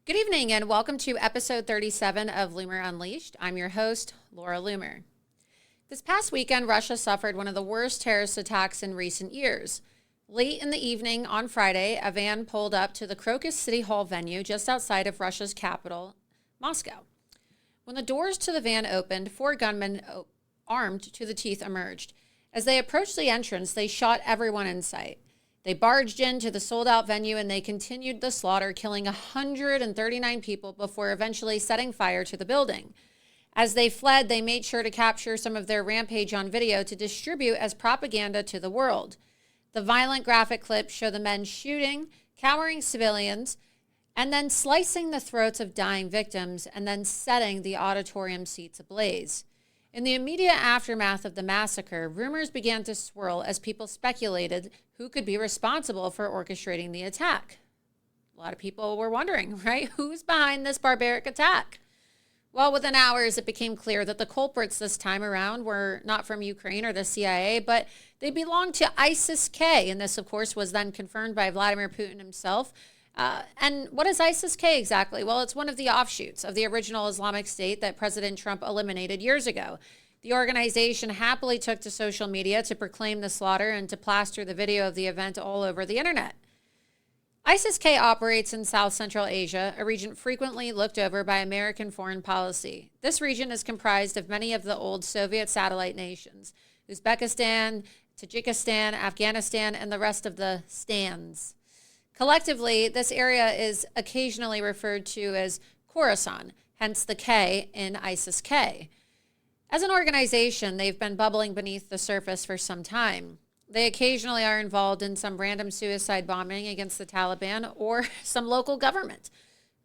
Good evening and welcome to episode 37 of Loomer Unleashed. I'm your host, Laura Loomer. This past weekend, Russia suffered one of the worst terrorist attacks in recent years. Late in the evening on Friday, a van pulled up to the Crocus City Hall venue just outside of Russia's capital, Moscow. When the doors to the van opened, 4 gunmen armed to the teeth emerged. As they approached the entrance, they shot everyone in sight. They barged into the sold-out venue and they continued the slaughter, killing 139 people before eventually setting fire to the building. As they fled, they made sure to capture some of their rampage on video to distribute as propaganda to the world. The violent graphic clips show the men shooting, cowering civilians, and then slicing the throats of dying victims and then setting the auditorium seats ablaze. In the immediate aftermath of the massacre, rumors began to swirl as people speculated who could be responsible for orchestrating the attack. A lot of people were wondering, right? Who's behind this barbaric attack? Well, within hours, it became clear that the culprits this time around were not from Ukraine or the CIA, but they belonged to ISIS-K. And this, of course, was then confirmed by Vladimir Putin himself. And what is ISIS-K exactly? Well, it's one of the offshoots of the original Islamic State that President Trump eliminated years ago. The organization happily took to social media to proclaim the slaughter and to plaster the video of the event all over the internet. ISIS-K operates in South Central Asia, a region frequently looked over by American foreign policy. This region is comprised of many of the old Soviet satellite nations, Uzbekistan, Tajikistan, Afghanistan, and the rest of the stans. Collectively, this area is occasionally referred to as Khorasan, hence the K in ISIS-K. As an organization, they've been bubbling beneath the surface for some time. They occasionally are involved in some random suicide bombing against the Taliban or some local government.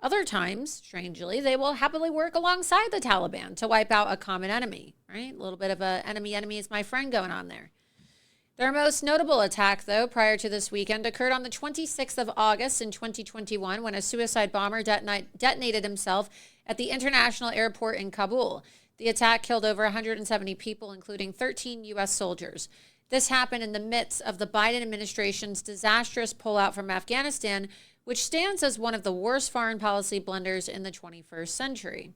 Other times, strangely, they will happily work alongside the Taliban to wipe out a common enemy, right? A little bit of a enemy is my friend going on there. Their most notable attack, though, prior to this weekend occurred on the 26th of August in 2021 when a suicide bomber detonated himself at the international airport in Kabul. The attack killed over 170 people, including 13 U.S. soldiers. This happened in the midst of the Biden administration's disastrous pullout from Afghanistan, which stands as one of the worst foreign policy blunders in the 21st century.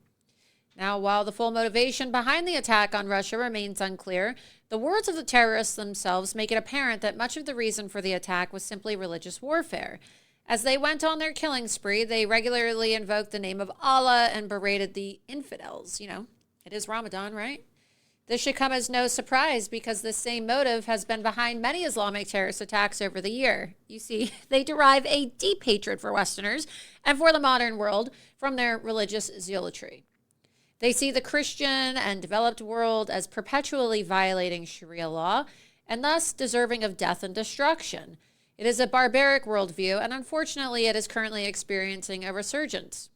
Now, while the full motivation behind the attack on Russia remains unclear, the words of the terrorists themselves make it apparent that much of the reason for the attack was simply religious warfare. As they went on their killing spree, they regularly invoked the name of Allah and berated the infidels. You know, it is Ramadan, right? This should come as no surprise because this same motive has been behind many Islamic terrorist attacks over the year. You see, they derive a deep hatred for Westerners and for the modern world from their religious zealotry. They see the Christian and developed world as perpetually violating Sharia law and thus deserving of death and destruction. It is a barbaric worldview, and unfortunately, it is currently experiencing a resurgence.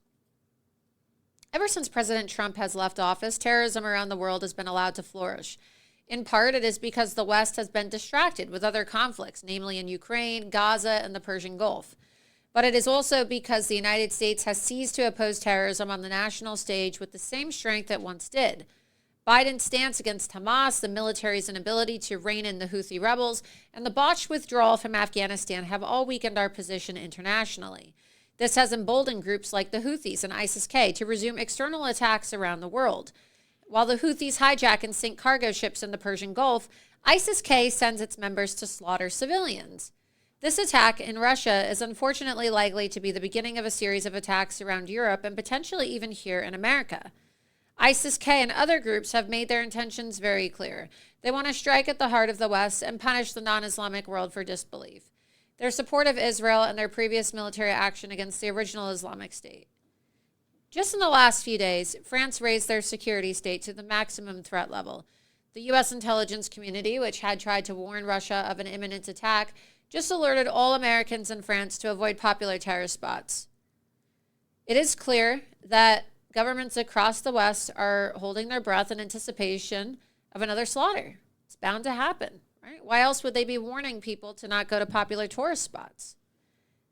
Ever since President Trump has left office, terrorism around the world has been allowed to flourish. In part, it is because the West has been distracted with other conflicts, namely in Ukraine, Gaza, and the Persian Gulf. But it is also because the United States has ceased to oppose terrorism on the national stage with the same strength it once did. Biden's stance against Hamas, the military's inability to rein in the Houthi rebels, and the botched withdrawal from Afghanistan have all weakened our position internationally. This has emboldened groups like the Houthis and ISIS-K to resume external attacks around the world. While the Houthis hijack and sink cargo ships in the Persian Gulf, ISIS-K sends its members to slaughter civilians. This attack in Russia is unfortunately likely to be the beginning of a series of attacks around Europe and potentially even here in America. ISIS-K and other groups have made their intentions very clear. They want to strike at the heart of the West and punish the non-Islamic world for disbelief. Their support of Israel and their previous military action against the original Islamic State. Just in the last few days, France raised their security state to the maximum threat level. The U.S. intelligence community, which had tried to warn Russia of an imminent attack, just alerted all Americans in France to avoid popular terrorist spots. It is clear that governments across the West are holding their breath in anticipation of another slaughter. It's bound to happen, right? Why else would they be warning people to not go to popular tourist spots?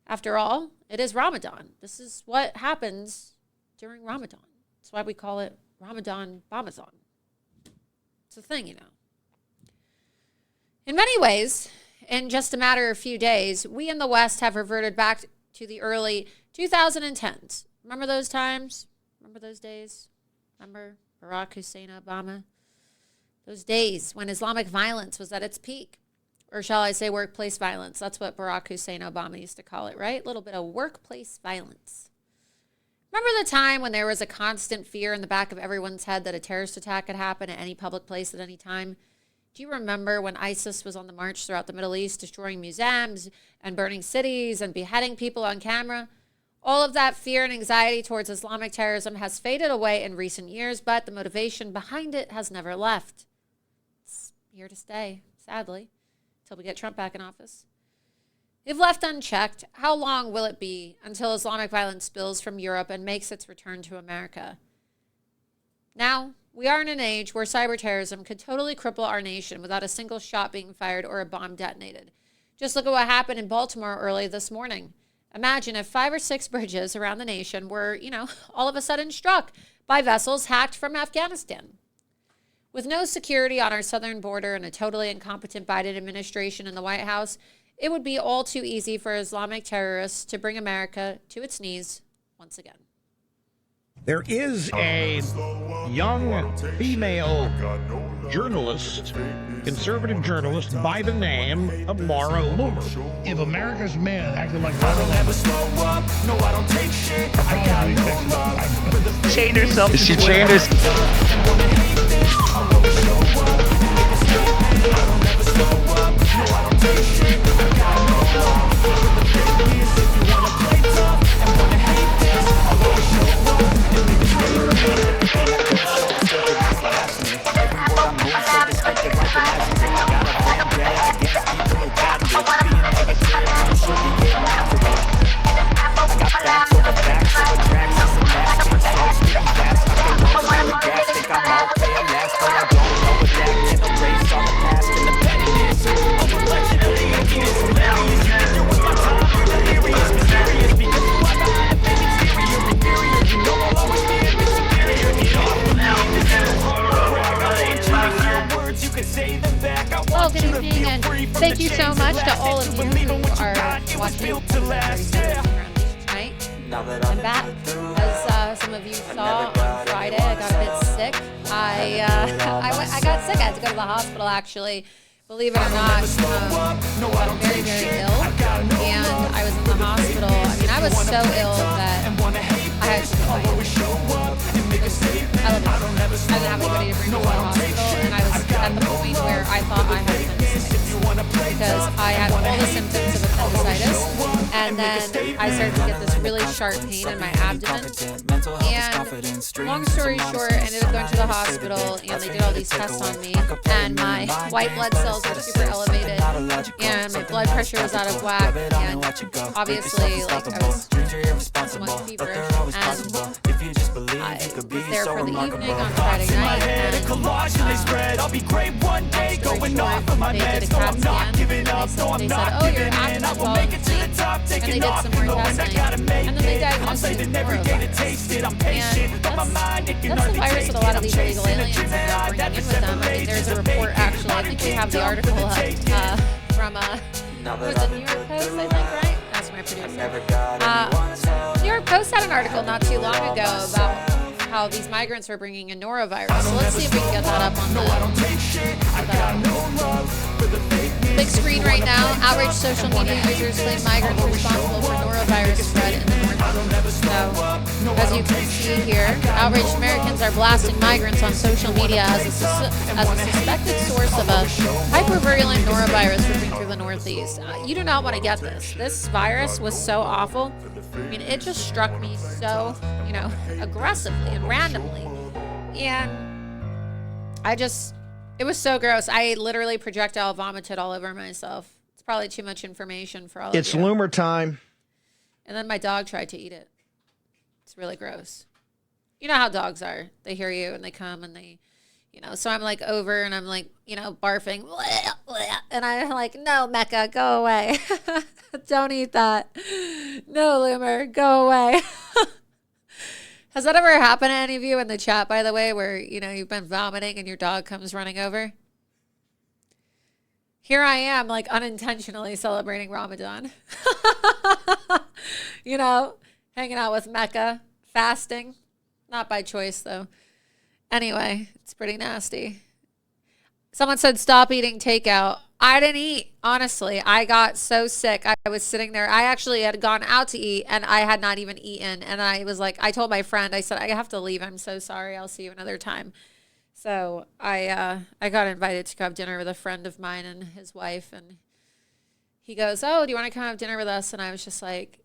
After all, it is Ramadan. This is what happens during Ramadan. That's why we call it Ramadan Bamazon. It's a thing, you know. In many ways, in just a matter of few days, we in the West have reverted back to the early 2010s. Remember those times? Remember those days? Remember Barack Hussein Obama? Those days when Islamic violence was at its peak. Or shall I say workplace violence? That's what Barack Hussein Obama used to call it, right? A little bit of workplace violence. Remember the time when there was a constant fear in the back of everyone's head that a terrorist attack could happen at any public place at any time? Do you remember when ISIS was on the march throughout the Middle East, destroying museums and burning cities and beheading people on camera? All of that fear and anxiety towards Islamic terrorism has faded away in recent years, but the motivation behind it has never left. It's here to stay, sadly, until we get Trump back in office. If left unchecked, how long will it be until Islamic violence spills from Europe and makes its return to America? Now, we are in an age where cyber terrorism could totally cripple our nation without a single shot being fired or a bomb detonated. Just look at what happened in Baltimore early this morning. Imagine if 5 or 6 bridges around the nation were, all of a sudden struck by vessels hacked from Afghanistan. With no security on our southern border and a totally incompetent Biden administration in the White House, it would be all too easy for Islamic terrorists to bring America to its knees once again. There is a young female journalist, conservative journalist, by the name of Laura Loomer. If America's men acted like I don't ever slow up, no I don't take shit. I got no love for the chained herself. She chained herself. I don't ever slow up, no I don't take shit. I got no love for the fakeness. If you wanna play tough and wanna hate this, I'll always show up. Well, good evening, and thank you so much to all of you who are watching tonight. I'm back. As some of you saw on Friday, I got a bit sick. I got sick. I had to go to the hospital, actually. Believe it or not, I got very, very ill, and I was in the hospital. I mean, I was so ill that I had to go. I didn't have anybody to bring me to the hospital, and I was at the point where I thought I had appendicitis because I had all the symptoms of appendicitis, and then I started to get this really sharp pain in my abdomen. And long story short, I ended up going to the hospital, and they did all these tests on me, and my white blood cells were super elevated, and my blood pressure was out of whack, and obviously, I was somewhat feverish, and I was there for the evening on Friday night, and they did a CAT scan, and they said, oh, your abdomen's all inflamed, and they did some more go and I gotta make and then they it. I'm diagnosed it saving with every day to norovirus. taste it. I'm And patient, but my mind it can that's the hardly virus take that a lot it. of I'm these illegal chasing a aliens dream are that bringing in just with them. never I mean, made there's to a report fake it. actually. I think we have the article up from was it New York Post, I think, right? That's my producer. New York Post had an article not too long ago about how these migrants were bringing in norovirus. So let's see if we can get that up on the big screen right now. Outraged social media users claim migrants responsible for norovirus spread in the Northeast. So, as you can see here, outraged Americans are blasting migrants on social media as a suspected source of a hypervirulent norovirus ripping through the Northeast. You do not want to get this. This virus was so awful. I mean, it just struck me so, aggressively and randomly. And it was so gross. I literally projectile vomited all over myself. It's probably too much information for all of you. It's Loomer time. And then my dog tried to eat it. It's really gross. You know how dogs are. They hear you and they come and they, so I'm like over and I'm like, barfing. And I'm like, no, Mecca, go away. Don't eat that. No, Loomer, go away. Has that ever happened to any of you in the chat, by the way, where, you've been vomiting and your dog comes running over? Here I am, like, unintentionally celebrating Ramadan. Hanging out with Mecca, fasting. Not by choice, though. Anyway, it's pretty nasty. Someone said, stop eating takeout. I didn't eat, honestly. I got so sick. I was sitting there. I actually had gone out to eat, and I had not even eaten. And I was like, I told my friend, I said, I have to leave. I'm so sorry. I'll see you another time. So I got invited to go have dinner with a friend of mine and his wife. And he goes, oh, do you want to come have dinner with us? And I was just like,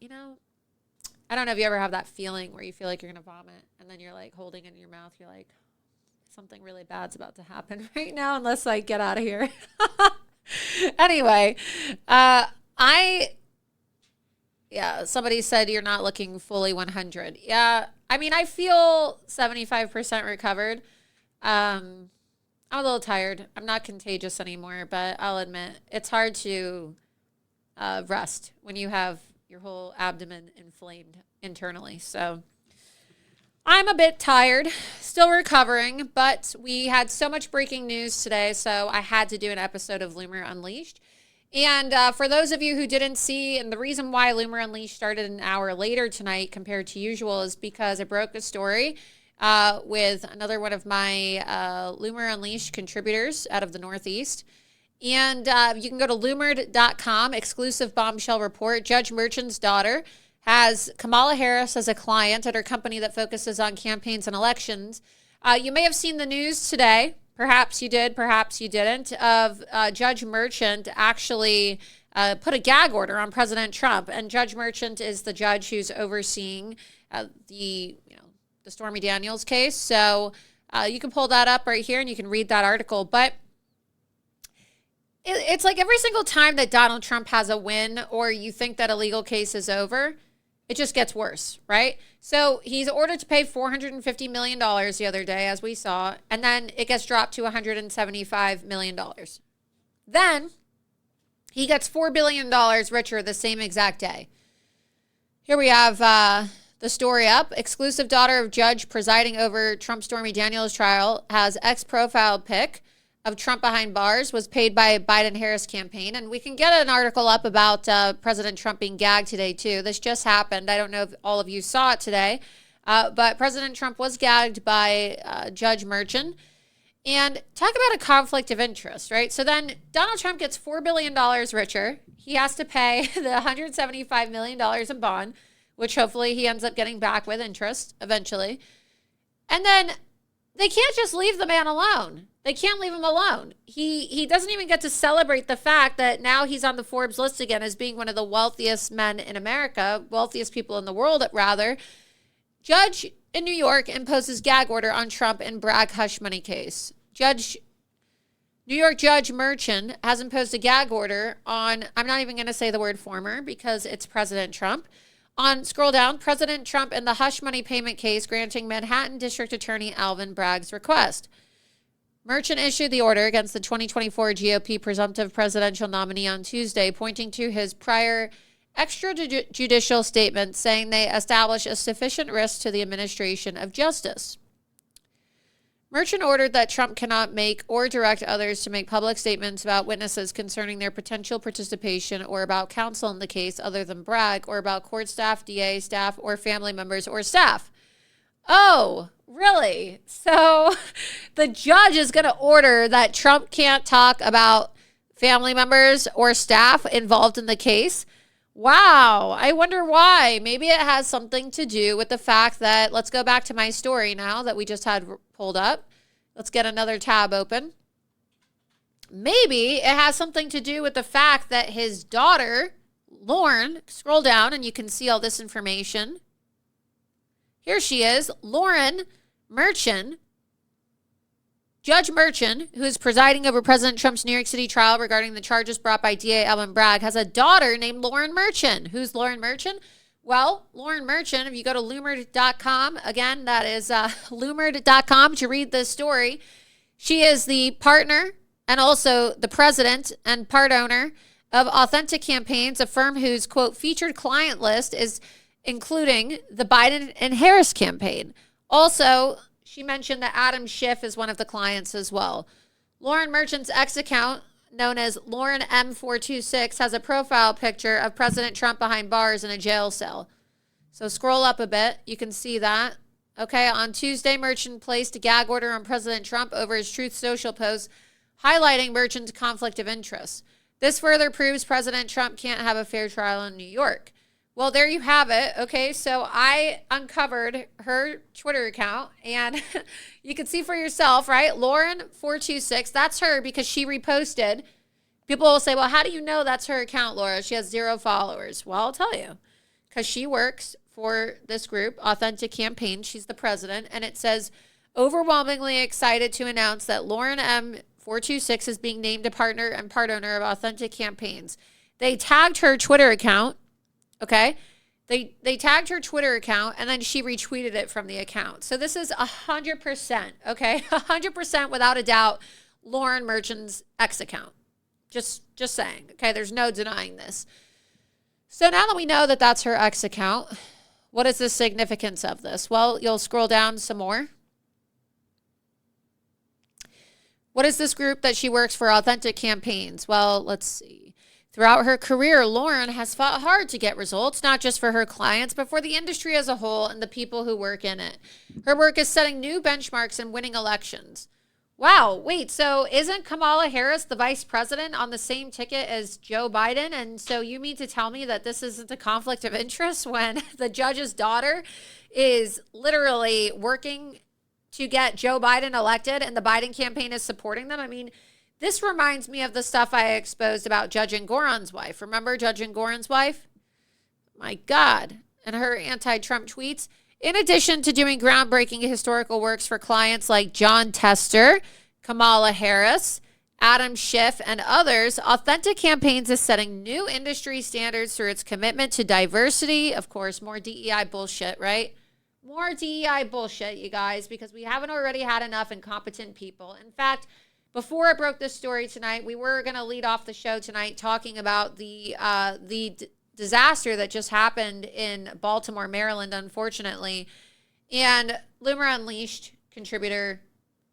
I don't know if you ever have that feeling where you feel like you're going to vomit. And then you're like holding it in your mouth. You're like, something really bad's about to happen right now unless I get out of here. Anyway, somebody said you're not looking fully 100. Yeah, I mean, I feel 75% recovered. I'm a little tired. I'm not contagious anymore, but I'll admit it's hard to rest when you have your whole abdomen inflamed internally. So I'm a bit tired, still recovering, but we had so much breaking news today, so I had to do an episode of Loomer Unleashed. And for those of you who didn't see, and the reason why Loomer Unleashed started an hour later tonight compared to usual is because I broke a story with another one of my Loomer Unleashed contributors out of the Northeast. And you can go to loomered.com, exclusive bombshell report. Judge Merchant's daughter has Kamala Harris as a client at her company that focuses on campaigns and elections. You may have seen the news today, perhaps you did, perhaps you didn't, of Judge Merchant actually put a gag order on President Trump. And Judge Merchant is the judge who's overseeing the Stormy Daniels case. So you can pull that up right here and you can read that article. But it's like every single time that Donald Trump has a win or you think that a legal case is over, it just gets worse, right? So he's ordered to pay $450 million the other day, as we saw, and then it gets dropped to $175 million. Then he gets $4 billion richer the same exact day. Here we have the story up. Exclusive daughter of judge presiding over Trump Stormy Daniels trial has ex-profile pic of Trump behind bars, was paid by Biden-Harris campaign. And we can get an article up about President Trump being gagged today, too. This just happened. I don't know if all of you saw it today, but President Trump was gagged by Judge Merchant. And talk about a conflict of interest, right? So then Donald Trump gets $4 billion richer. He has to pay the $175 million in bond, which hopefully he ends up getting back with interest eventually. And then they can't just leave the man alone. They can't leave him alone. He doesn't even get to celebrate the fact that now he's on the Forbes list again as being one of the wealthiest men in America, wealthiest people in the world, rather. Judge in New York imposes gag order on Trump in Bragg hush money case. New York Judge Merchant has imposed a gag order on, I'm not even going to say the word former because it's President Trump. Scroll down, President Trump in the hush money payment case granting Manhattan District Attorney Alvin Bragg's request. Merchant issued the order against the 2024 GOP presumptive presidential nominee on Tuesday, pointing to his prior extrajudicial statement saying they establish a sufficient risk to the administration of justice. Merchant ordered that Trump cannot make or direct others to make public statements about witnesses concerning their potential participation or about counsel in the case other than Bragg, or about court staff, DA staff, or family members or staff. Oh, really? So the judge is going to order that Trump can't talk about family members or staff involved in the case? Wow. I wonder why. Maybe it has something to do with the fact that, let's go back to my story now that we just had pulled up. Let's get another tab open. Maybe it has something to do with the fact that his daughter, Lauren, scroll down and you can see all this information. Here she is, Lauren Merchant, Judge Merchant, who is presiding over President Trump's New York City trial regarding the charges brought by DA Alvin Bragg, has a daughter named Lauren Merchant. Who's Lauren Merchant? Well, Lauren Merchant, if you go to Loomer.com, again, that is Loomer.com to read this story. She is the partner and also the president and part owner of Authentic Campaigns, a firm whose, quote, featured client list is including the Biden and Harris campaign. Also, she mentioned that Adam Schiff is one of the clients as well. Lauren Merchant's X account, known as Lauren M426, has a profile picture of President Trump behind bars in a jail cell. So scroll up a bit. You can see that. Okay, on Tuesday, Merchant placed a gag order on President Trump over his Truth Social post, highlighting Merchant's conflict of interest. This further proves President Trump can't have a fair trial in New York. Well, there you have it. Okay, so I uncovered her Twitter account, and you can see for yourself, right? Lauren426, that's her because she reposted. People will say, well, how do you know that's her account, Laura? She has 0 followers. Well, I'll tell you, because she works for this group, Authentic Campaign. She's the president, and it says, overwhelmingly excited to announce that Lauren M426 is being named a partner and part owner of Authentic Campaigns. They tagged her Twitter account. Okay, they tagged her Twitter account and then she retweeted it from the account. So this is 100%, okay, 100% without a doubt, Lauren Merchant's X account. Just saying, okay, there's no denying this. So now that we know that that's her X account, what is the significance of this? Well, you'll scroll down some more. What is this group that she works for, Authentic Campaigns? Well, let's see. Throughout her career, Lauren has fought hard to get results, not just for her clients, but for the industry as a whole and the people who work in it. Her work is setting new benchmarks and winning elections. Wow, wait, so isn't Kamala Harris the vice president on the same ticket as Joe Biden? And so you mean to tell me that this isn't a conflict of interest when the judge's daughter is literally working to get Joe Biden elected and the Biden campaign is supporting them? I mean, this reminds me of the stuff I exposed about Judge Engoron's wife. Remember Judge Engoron's wife? My God. And her anti-Trump tweets. In addition to doing groundbreaking historical works for clients like John Tester, Kamala Harris, Adam Schiff, and others, Authentic Campaigns is setting new industry standards through its commitment to diversity. Of course, more DEI bullshit, right? More DEI bullshit, you guys, because we haven't already had enough incompetent people. In fact, before I broke this story tonight, we were going to lead off the show tonight talking about the disaster that just happened in Baltimore, Maryland, unfortunately. And Loomer Unleashed contributor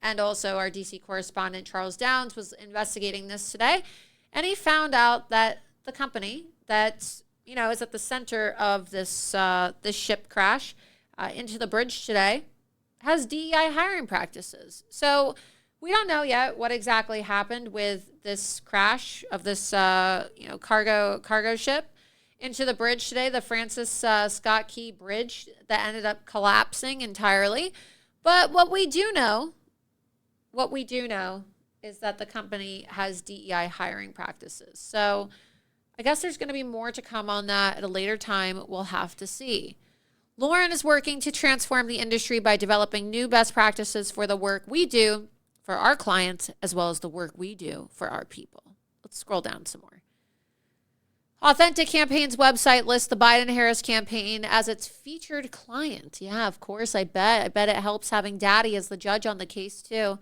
and also our DC correspondent, Charles Downs, was investigating this today. And he found out that the company that, you know, is at the center of this ship crash into the bridge today has DEI hiring practices. So we don't know yet what exactly happened with this crash of this, cargo ship into the bridge today, the Francis Scott Key Bridge that ended up collapsing entirely. But what we do know is that the company has DEI hiring practices. So I guess there's going to be more to come on that at a later time. We'll have to see. Lauren is working to transform the industry by developing new best practices for the work we do for our clients, as well as the work we do for our people. Let's scroll down some more. Authentic Campaign's website lists the Biden-Harris campaign as its featured client. Yeah, of course, I bet. I bet it helps having Daddy as the judge on the case, too.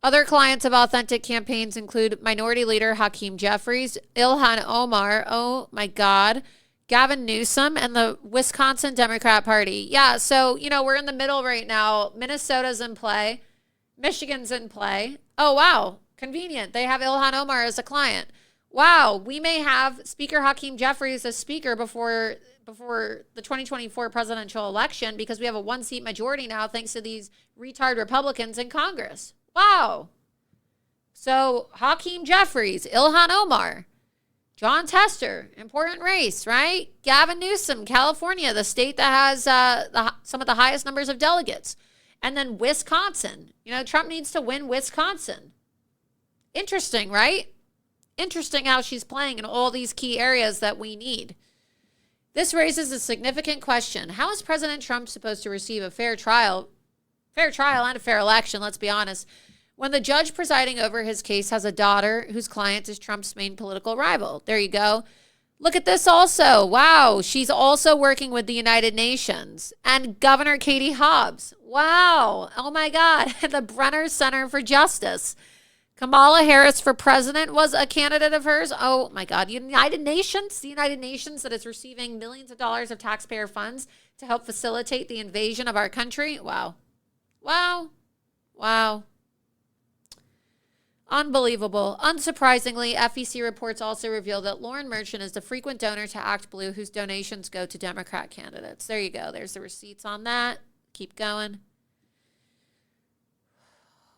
Other clients of authentic campaigns include Minority Leader Hakeem Jeffries, Ilhan Omar, oh my God, Gavin Newsom, and the Wisconsin Democrat Party. Yeah, so, we're in the middle right now. Minnesota's in play. Michigan's in play. Oh, wow. Convenient. They have Ilhan Omar as a client. Wow. We may have Speaker Hakeem Jeffries as speaker before the 2024 presidential election because we have a one-seat majority now thanks to these retard Republicans in Congress. Wow. So Hakeem Jeffries, Ilhan Omar, John Tester, important race, right? Gavin Newsom, California, the state that has some of the highest numbers of delegates. And then Wisconsin. Trump needs to win Wisconsin. Interesting, right? Interesting how she's playing in all these key areas that we need. This raises a significant question. How is President Trump supposed to receive a fair trial and a fair election, let's be honest, when the judge presiding over his case has a daughter whose client is Trump's main political rival? There you go. Look at this also. Wow. She's also working with the United Nations and Governor Katie Hobbs. Wow. Oh my God. The Brenner Center for Justice. Kamala Harris for president was a candidate of hers. Oh my God. The United Nations that is receiving millions of dollars of taxpayer funds to help facilitate the invasion of our country. Wow. Wow. Wow. Unbelievable. Unsurprisingly, FEC reports also reveal that Lauren Merchant is the frequent donor to Act Blue, whose donations go to Democrat candidates. There you go. There's the receipts on that. Keep going.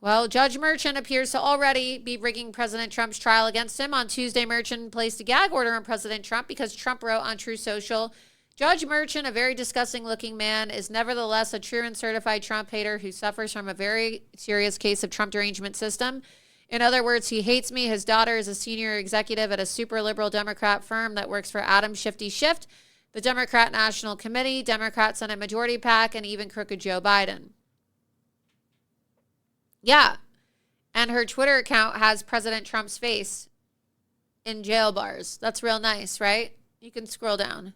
Well, Judge Merchant appears to already be rigging President Trump's trial against him. On Tuesday, Merchant placed a gag order on President Trump because Trump wrote on True Social, Judge Merchant, a very disgusting-looking man, is nevertheless a true and certified Trump hater who suffers from a very serious case of Trump derangement system. In other words, he hates me. His daughter is a senior executive at a super liberal Democrat firm that works for Adam Shifty Schiff, the Democrat National Committee, Democrat Senate Majority PAC, and even crooked Joe Biden. Yeah. And her Twitter account has President Trump's face in jail bars. That's real nice, right? You can scroll down.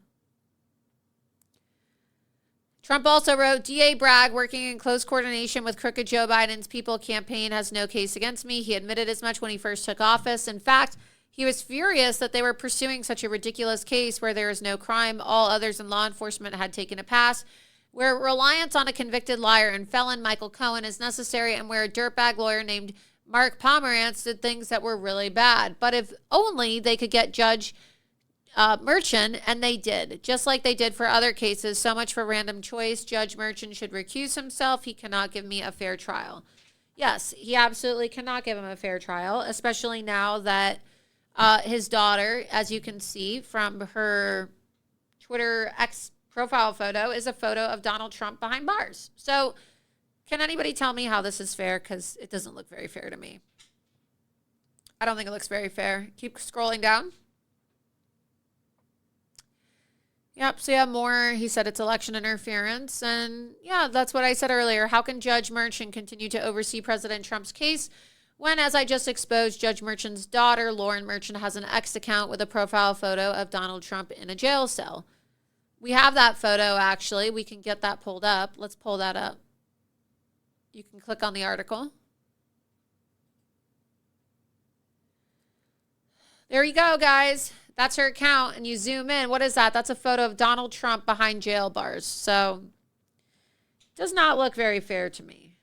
Trump also wrote, DA Bragg, working in close coordination with crooked Joe Biden's People campaign, has no case against me. He admitted as much when he first took office. In fact, he was furious that they were pursuing such a ridiculous case where there is no crime. All others in law enforcement had taken a pass, where reliance on a convicted liar and felon, Michael Cohen, is necessary, and where a dirtbag lawyer named Mark Pomerantz did things that were really bad. But if only they could get Judge Merchant, and they did, just like they did for other cases. So much for random choice. Judge Merchant should recuse himself. He cannot give me a fair trial. Yes, he absolutely cannot give him a fair trial, especially now that his daughter, as you can see from her Twitter X profile photo, is a photo of Donald Trump behind bars. So can anybody tell me how this is fair? Because it doesn't look very fair to me. I don't think it looks very fair. Keep scrolling down. Yep, so you have more. He said it's election interference. And yeah, that's what I said earlier. How can Judge Merchant continue to oversee President Trump's case when, as I just exposed, Judge Merchant's daughter, Lauren Merchant, has an X account with a profile photo of Donald Trump in a jail cell? We have that photo, actually. We can get that pulled up. Let's pull that up. You can click on the article. There you go, guys. That's her account, and you zoom in. What is that? That's a photo of Donald Trump behind jail bars. So, does not look very fair to me.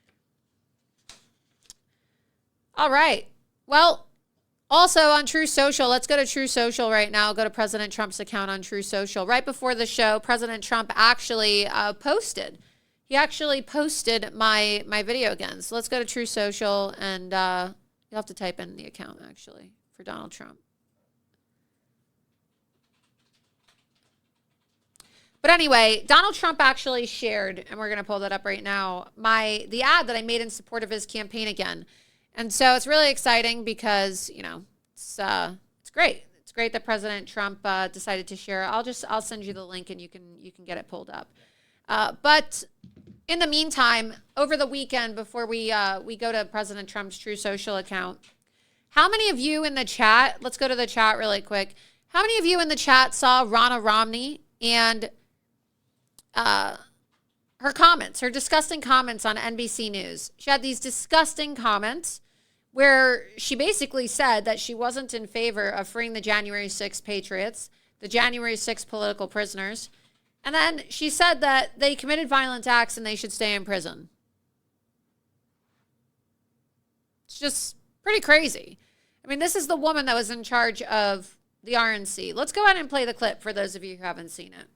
All right. Well, also on True Social, let's go to True Social right now. Go to President Trump's account on True Social. Right before the show, President Trump actually posted. He actually posted my video again. So let's go to True Social, and you'll have to type in the account, actually, for Donald Trump. But anyway, Donald Trump actually shared, and we're going to pull that up right now, the ad that I made in support of his campaign again. And so it's really exciting because, it's great. It's great that President Trump decided to share. I'll send you the link, and you can get it pulled up. But in the meantime, over the weekend, before we go to President Trump's True Social account, how many of you in the chat, let's go to the chat really quick. How many of you in the chat saw Ronna Romney and her comments, her disgusting comments on NBC News? She had these disgusting comments where she basically said that she wasn't in favor of freeing the January 6th patriots, the January 6th political prisoners. And then she said that they committed violent acts and they should stay in prison. It's just pretty crazy. I mean, this is the woman that was in charge of the RNC. Let's go ahead and play the clip for those of you who haven't seen it.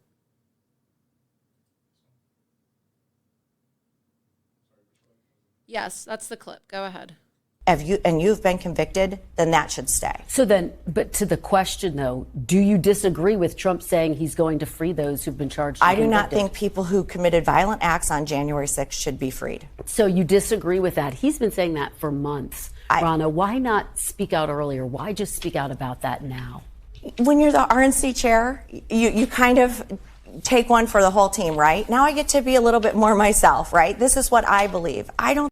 Yes, that's the clip. Go ahead. And you've been convicted, then that should stay. So then, but to the question though, do you disagree with Trump saying he's going to free those who've been charged? I do not think people who committed violent acts on January 6th should be freed. So you disagree with that? He's been saying that for months. Rana, why not speak out earlier? Why just speak out about that now? When you're the RNC chair, you kind of take one for the whole team, right? Now I get to be a little bit more myself, right? This is what I believe. I don't.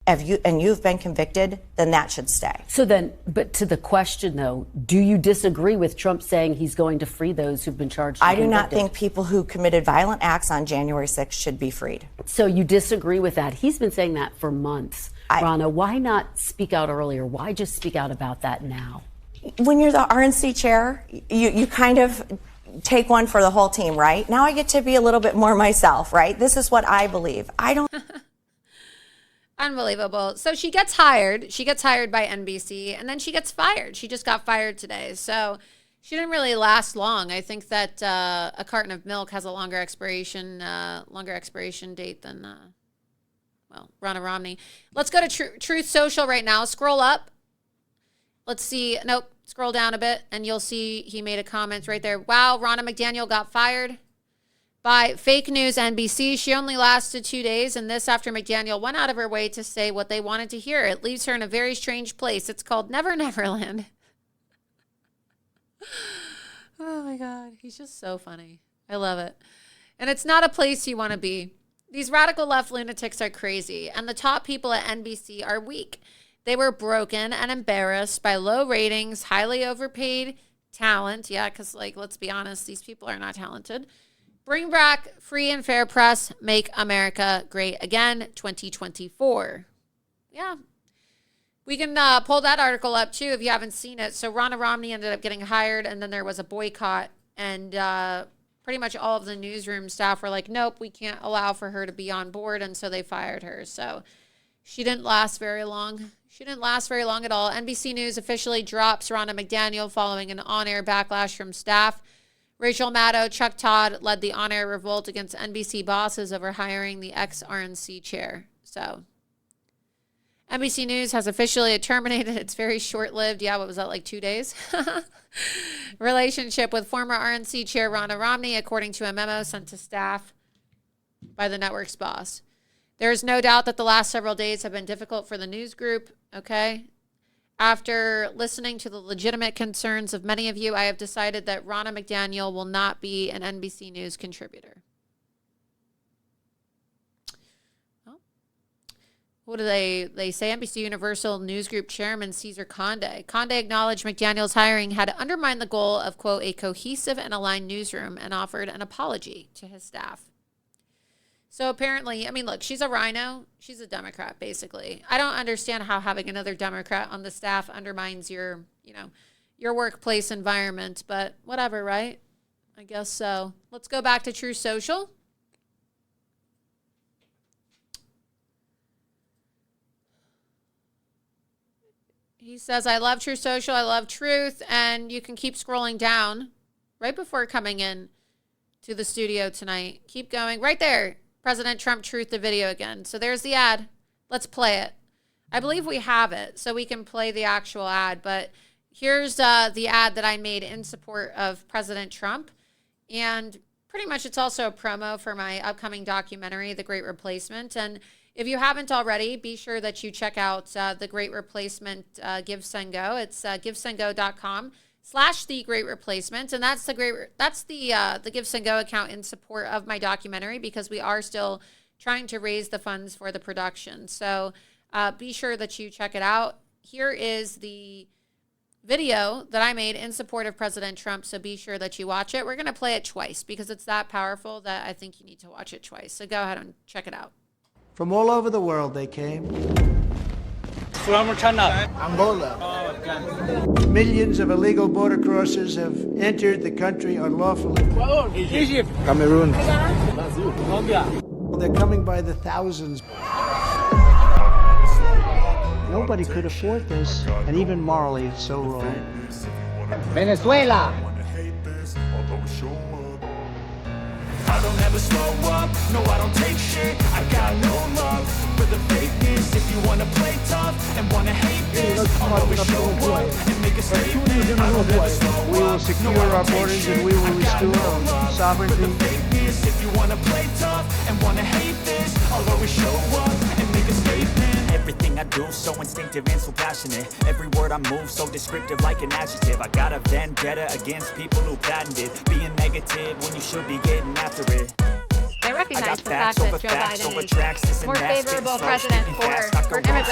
And you've been convicted, then that should stay. So then, but to the question though, do you disagree with Trump saying he's going to free those who've been charged? I do not think people who committed violent acts on January 6th should be freed. So you disagree with that? He's been saying that for months. Rana, why not speak out earlier? Why just speak out about that now? When you're the RNC chair, you kind of take one for the whole team, right? Now I get to be a little bit more myself, right? This is what I believe. I don't. Unbelievable. So she gets hired. She gets hired by NBC, and then she gets fired. She just got fired today. So she didn't really last long. I think that a carton of milk has a longer expiration date than, Ronna Romney. Let's go to Truth Social right now. Scroll up. Let's see. Nope. Scroll down a bit, and you'll see he made a comment right there. Wow, Ronna McDaniel got fired by fake news NBC. She only lasted 2 days, and this after McDaniel went out of her way to say what they wanted to hear. It leaves her in a very strange place. It's called Never Neverland. Oh my God, he's just so funny. I love it. And it's not a place you want to be. These radical left lunatics are crazy, and the top people at NBC are weak. They were broken and embarrassed by low ratings, highly overpaid talent. Yeah, because let's be honest, these people are not talented. Bring back free and fair press. Make America great again. 2024. Yeah. We can pull that article up, too, if you haven't seen it. So Ronna Romney ended up getting hired, and then there was a boycott. And pretty much all of the newsroom staff were like, nope, we can't allow for her to be on board. And so they fired her. So she didn't last very long. She didn't last very long at all. NBC News officially drops Ronna McDaniel following an on-air backlash from staff. Rachel Maddow, Chuck Todd led the on-air revolt against NBC bosses over hiring the ex-RNC chair. So NBC News has officially terminated its very short-lived, what was that, 2 days? Relationship with former RNC chair Ronna Romney, according to a memo sent to staff by the network's boss. There is no doubt that the last several days have been difficult for the news group, okay? After listening to the legitimate concerns of many of you, I have decided that Ronna McDaniel will not be an NBC News contributor. Well, what do they say? NBC Universal News Group Chairman Cesar Conde. Conde acknowledged McDaniel's hiring had undermined the goal of, quote, a cohesive and aligned newsroom and offered an apology to his staff. So apparently, look, she's a rhino. She's a Democrat, basically. I don't understand how having another Democrat on the staff undermines your workplace environment, but whatever, right? I guess so. Let's go back to True Social. He says, I love True Social. I love truth. And you can keep scrolling down right before coming in to the studio tonight. Keep going right there. President Trump truth the video again. So there's the ad. Let's play it. I believe we have it, so we can play the actual ad. But here's the ad that I made in support of President Trump. And pretty much it's also a promo for my upcoming documentary, The Great Replacement. And if you haven't already, be sure that you check out The Great Replacement Give Send Go. It's givesendgo.com/The Great Replacement, and that's the Give Send Go account in support of my documentary, because we are still trying to raise the funds for the production. So be sure that you check it out. Here is the video that I made in support of President Trump, so be sure that you watch it. We're going to play it twice because it's that powerful that I think you need to watch it twice. So go ahead and check it out. From all over the world they came. Angola. Millions of illegal border crossers have entered the country unlawfully. Egypt. Cameroon. They're coming by the thousands. Nobody could afford this, and even morally it's so wrong. Venezuela. I don't ever slow up, no I don't take shit. I got no love for the fakeness. If you wanna play tough and wanna hate this, I'll always show up and make a statement. I don't ever slow up. We will secure our borders and we will restore our sovereignty. If you wanna play tough and wanna hate this, I'll always show up and make a statement. Everything I do so instinctive and so passionate. Every word I move so descriptive like an adjective. I got a vendetta against people who patented being negative when you should be getting after it. They recognize the fact that Joe Biden is more favorable president for immigrants.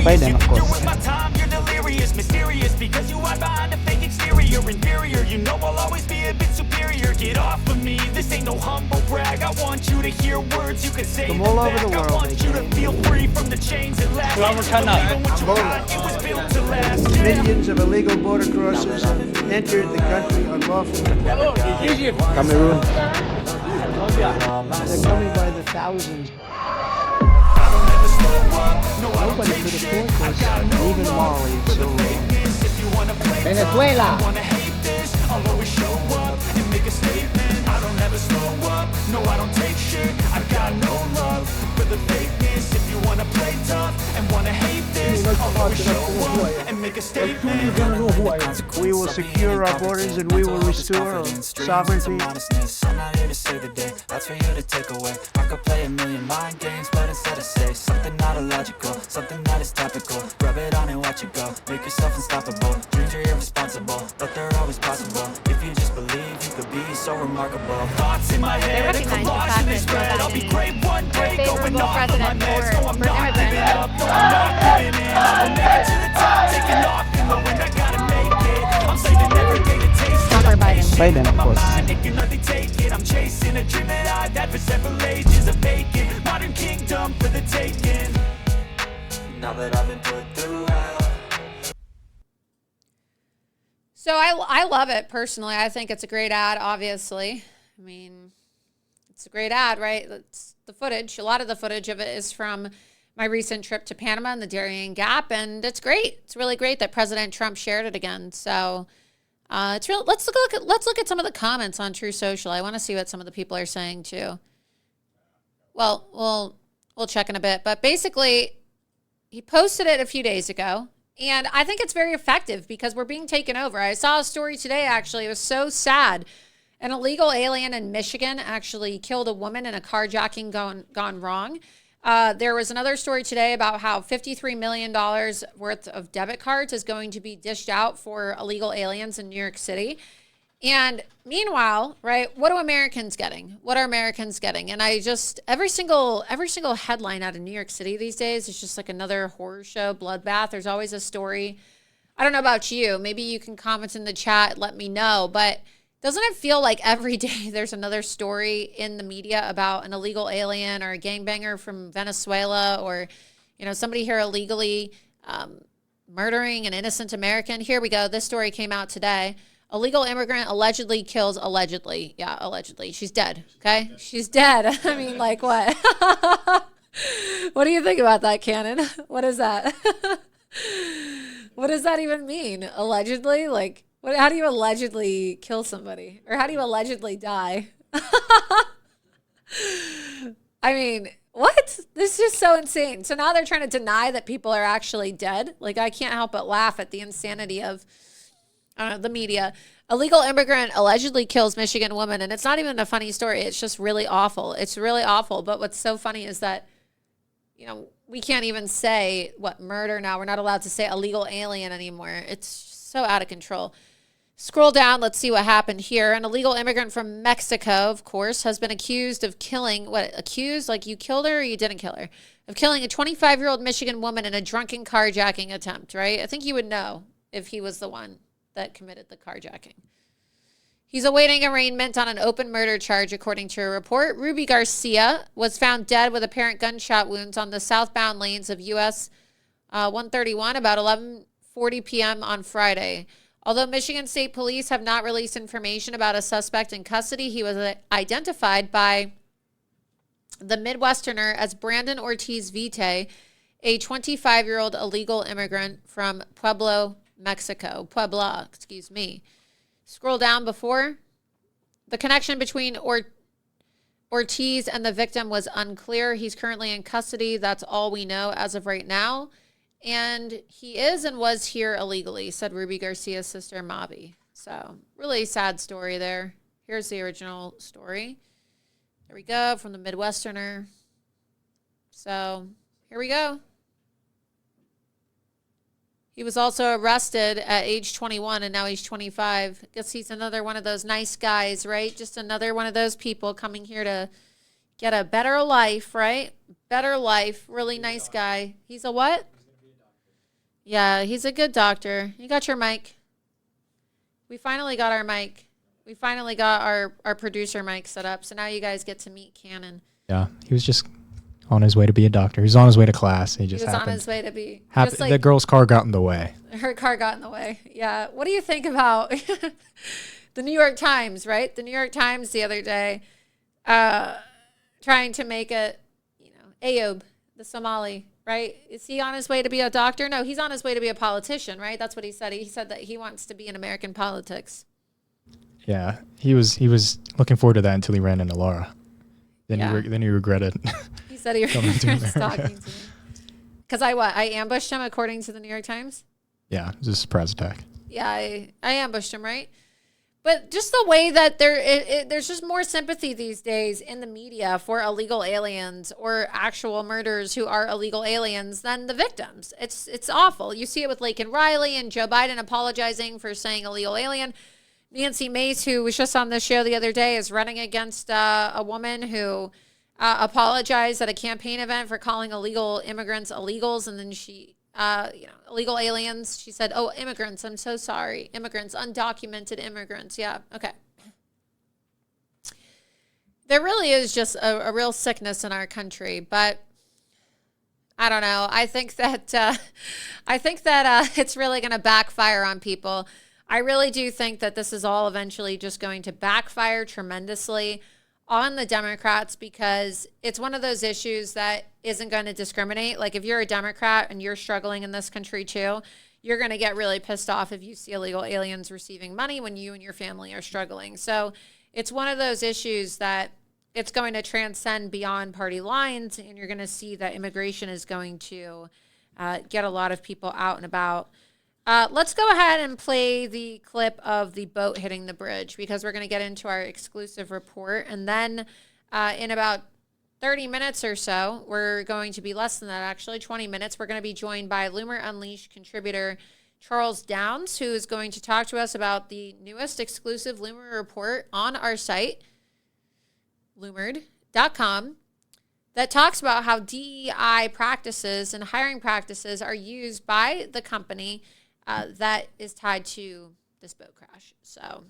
Biden, of course. Doing my time, you're delirious, mysterious, because you hide behind a fake exterior, inferior. You know I'll always be a bit superior. Get off of me, this ain't no humble brag. I want you to hear words you can say From all over the world, I want you to feel free from the chains that last. It was built to last. Millions of illegal border crossers have entered the country unlawfully. Cameroon. They're coming by the thousands. Nobody could afford this, and even morally it's so wrong. Venezuela. I'll always show up and make a statement. I don't ever slow up, no I don't take shit. I got no love for the fakeness. If you wanna play tough and wanna hate this, I'll always show up and make a statement. We will secure our borders and we will restore our sovereignty. I'm not here to save the day, that's for you to take away. I could play a million mind games, but instead I say something not illogical, something that is topical. Rub it on and watch it go, make yourself unstoppable. Dreams are irresponsible, but they're always possible. If you just believe, you could be so remarkable. Thoughts in my head, a collage in this red. I'll be great one day, going off on my meds. No, I'm not giving up, no, I'm not giving in. I will make it to the top, taking off and knowing I gotta make it. I'm saving every day to taste it. Biden, of course. It can hardly take it. I'm chasing a dream that I've had for several ages of vacant. Modern kingdom for the taking. Now that I've been put through hell. So I love it personally. I think it's a great ad, obviously. I mean, it's a great ad, right? It's the footage. A lot of the footage of it is from my recent trip to Panama and the Darien Gap, and it's great. It's really great that President Trump shared it again. So it's real. Let's look at some of the comments on True Social. I want to see what some of the people are saying too. Well, we'll check in a bit, but basically, he posted it a few days ago. And I think it's very effective because we're being taken over. I saw a story today, actually. It was so sad. An illegal alien in Michigan actually killed a woman in a carjacking gone wrong. There was another story today about how $53 million worth of debit cards is going to be dished out for illegal aliens in New York City. And meanwhile, right, what are Americans getting? What are Americans getting? And I just, every single headline out of New York City these days is just like another horror show, bloodbath. There's always a story. I don't know about you. Maybe you can comment in the chat, let me know. But doesn't it feel like every day there's another story in the media about an illegal alien or a gangbanger from Venezuela or, you know, somebody here illegally murdering an innocent American? Here we go. This story came out today. Illegal immigrant allegedly kills, allegedly. Yeah, allegedly. She's dead, okay? She's dead. I mean, like what? What do you think about that, Cannon? What is that? What does that even mean? Allegedly? Like, what? How do you allegedly kill somebody? Or how do you allegedly die? I mean, what? This is just so insane. So now they're trying to deny that people are actually dead. Like, I can't help but laugh at the insanity of the media. Illegal immigrant allegedly kills Michigan woman, and it's not even a funny story. It's just really awful. It's really awful. But what's so funny is that, you know, we can't even say murder now. We're not allowed to say illegal alien anymore. It's so out of control. Scroll down. Let's see what happened here. An illegal immigrant from Mexico, of course, has been accused of killing. Accused? Like you killed her or you didn't kill her? Of killing a 25-year-old Michigan woman in a drunken carjacking attempt, right? I think you would know if he was the one that committed the carjacking. He's awaiting arraignment on an open murder charge, according to a report. Ruby Garcia was found dead with apparent gunshot wounds on the southbound lanes of US 131 about 11:40 p.m. on Friday. Although Michigan State Police have not released information about a suspect in custody, he was identified by the Midwesterner as Brandon Ortiz Vite, a 25-year-old illegal immigrant from Puebla, excuse me. Scroll down before. The connection between Ortiz and the victim was unclear. He's currently in custody. That's all we know as of right now. And he is and was here illegally, said Ruby Garcia's sister, Mavi. So, really sad story there. Here's the original story. There we go, from the Midwesterner. So, here we go. He was also arrested at age 21, and now he's 25. Guess he's another one of those nice guys, right? Just another one of those people coming here to get a better life, right? Better life. Really nice guy. He's a what? Yeah, he's a good doctor. You got your mic. We finally got our mic. We finally got our producer mic set up, so now you guys get to meet Cannon. Yeah, he was just on his way to be a doctor. He was on his way to class. He was on his way to be. The girl's car got in the way. Her car got in the way. Yeah. What do you think about the New York Times, right? The New York Times the other day trying to make it, Ayoub, the Somali, right? Is he on his way to be a doctor? No, he's on his way to be a politician, right? That's what he said. He said that he wants to be in American politics. Yeah, he was looking forward to that until he ran into Laura. Then he regretted. He said he was talking to me. Because I ambushed him, according to the New York Times? Yeah, it was a surprise attack. Yeah, I ambushed him, right? But just the way that there's just more sympathy these days in the media for illegal aliens or actual murderers who are illegal aliens than the victims. It's awful. You see it with Laken Riley and Joe Biden apologizing for saying illegal alien. Nancy Mace, who was just on the show the other day, is running against a woman who apologized at a campaign event for calling illegal immigrants illegals. And then she, illegal aliens. She said, "Oh, immigrants, I'm so sorry. Immigrants, undocumented immigrants." Yeah, okay. There really is just a real sickness in our country, but I don't know. I think that it's really going to backfire on people. I really do think that this is all eventually just going to backfire tremendously on the Democrats because it's one of those issues that isn't going to discriminate. Like if you're a Democrat and you're struggling in this country too, you're going to get really pissed off if you see illegal aliens receiving money when you and your family are struggling. So it's one of those issues that it's going to transcend beyond party lines, and you're going to see that immigration is going to get a lot of people out and about. Let's go ahead and play the clip of the boat hitting the bridge because we're going to get into our exclusive report. And then in about 30 minutes or so, we're going to be less than that, actually, 20 minutes. We're going to be joined by Loomer Unleashed contributor Charles Downs, who is going to talk to us about the newest exclusive Loomer report on our site, loomered.com, that talks about how DEI practices and hiring practices are used by the company that is tied to this boat crash. So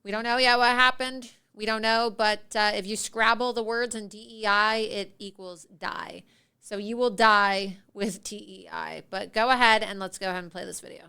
we don't know yet what happened. We don't know, but if you scrabble the words in DEI, it equals die. So you will die with DEI. But go ahead and let's go ahead and play this video.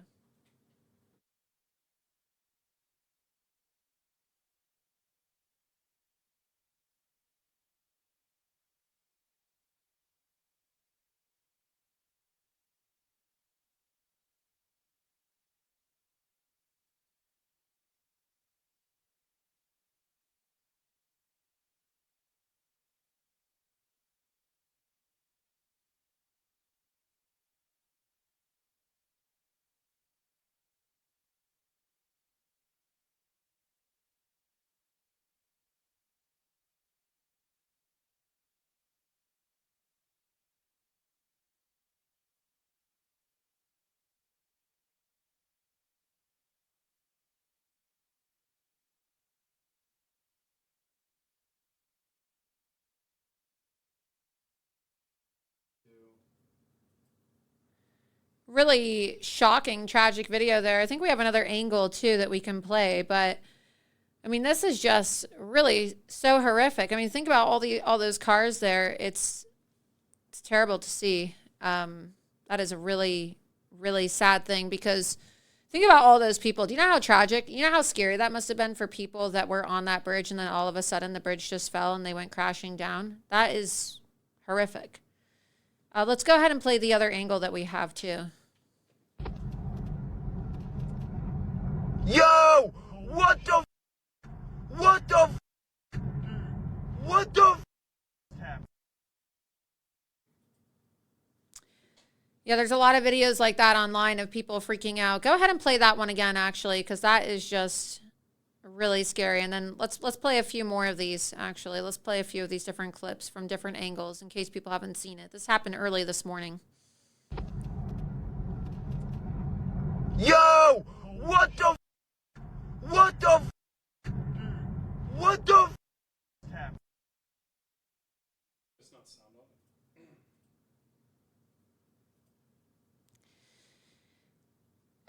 Really shocking, tragic video there. I think we have another angle too that we can play, but I mean, this is just really so horrific. I mean, think about all those cars there. It's terrible to see. That is a really, really sad thing, because think about all those people. Do you know how tragic, you know how scary that must have been for people that were on that bridge, and then all of a sudden the bridge just fell and they went crashing down? That is horrific. Let's go ahead and play the other angle that we have too. Yo! What the? What the? What the? Yeah, there's a lot of videos like that online of people freaking out. Go ahead and play that one again, actually, because that is just really scary. And then let's play a few more of these, actually. Let's play a few of these different clips from different angles in case people haven't seen it. This happened early this morning. Yo! What the? What the? What the?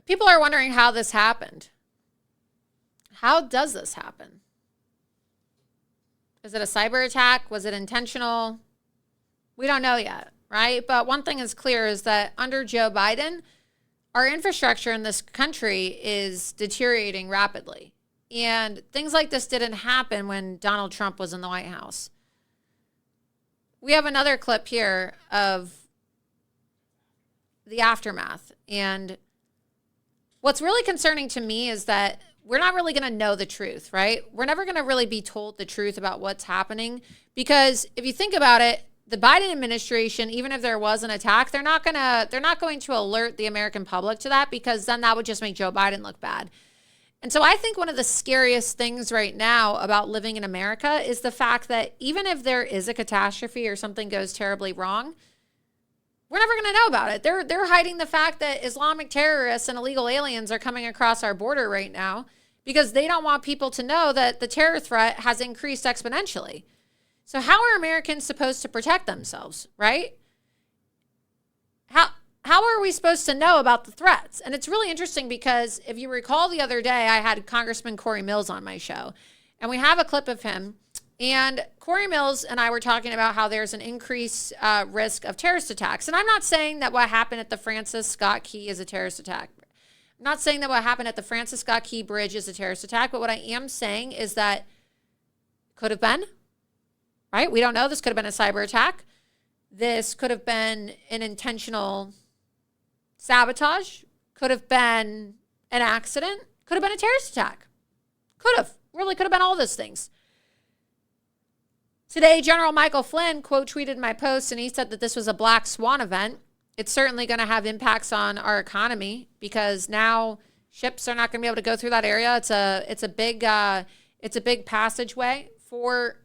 People are wondering how this happened. How does this happen? Is it a cyber attack? Was it intentional? We don't know yet, right? But one thing is clear is that under Joe Biden, our infrastructure in this country is deteriorating rapidly. And things like this didn't happen when Donald Trump was in the White House. We have another clip here of the aftermath. And what's really concerning to me is that we're not really going to know the truth, right? We're never going to really be told the truth about what's happening, because if you think about it, the Biden administration, even if there was an attack, they're not going to alert the American public to that, because then that would just make Joe Biden look bad. And so I think one of the scariest things right now about living in America is the fact that even if there is a catastrophe or something goes terribly wrong, we're never going to know about it. They're hiding the fact that Islamic terrorists and illegal aliens are coming across our border right now, because they don't want people to know that the terror threat has increased exponentially. So how are Americans supposed to protect themselves, right? How are we supposed to know about the threats? And it's really interesting, because if you recall the other day, I had Congressman Corey Mills on my show, and we have a clip of him. And Corey Mills and I were talking about how there's an increased risk of terrorist attacks. And I'm not saying that what happened at the Francis Scott Key is a terrorist attack. I'm not saying that what happened at the Francis Scott Key Bridge is a terrorist attack. But what I am saying is that could have been, right? We don't know. This could have been a cyber attack. This could have been an intentional sabotage. Could have been an accident. Could have been a terrorist attack. Could have. Really could have been all those things. Today, General Michael Flynn quote tweeted my post, and he said that this was a black swan event. It's certainly going to have impacts on our economy, because now ships are not going to be able to go through that area. It's a big passageway for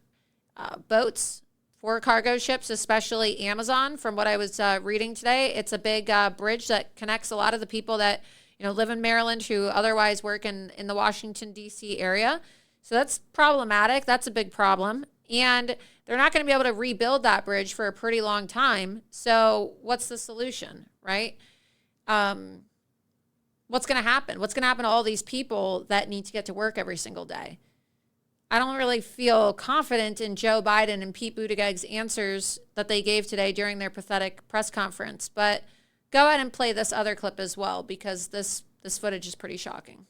boats, for cargo ships, especially Amazon. From what I was reading today, it's a big bridge that connects a lot of the people that live in Maryland who otherwise work in the Washington, D.C. area. So that's problematic. That's a big problem. And they're not going to be able to rebuild that bridge for a pretty long time. So what's the solution, right? What's going to happen? What's going to happen to all these people that need to get to work every single day? I don't really feel confident in Joe Biden and Pete Buttigieg's answers that they gave today during their pathetic press conference. But go ahead and play this other clip as well, because this footage is pretty shocking.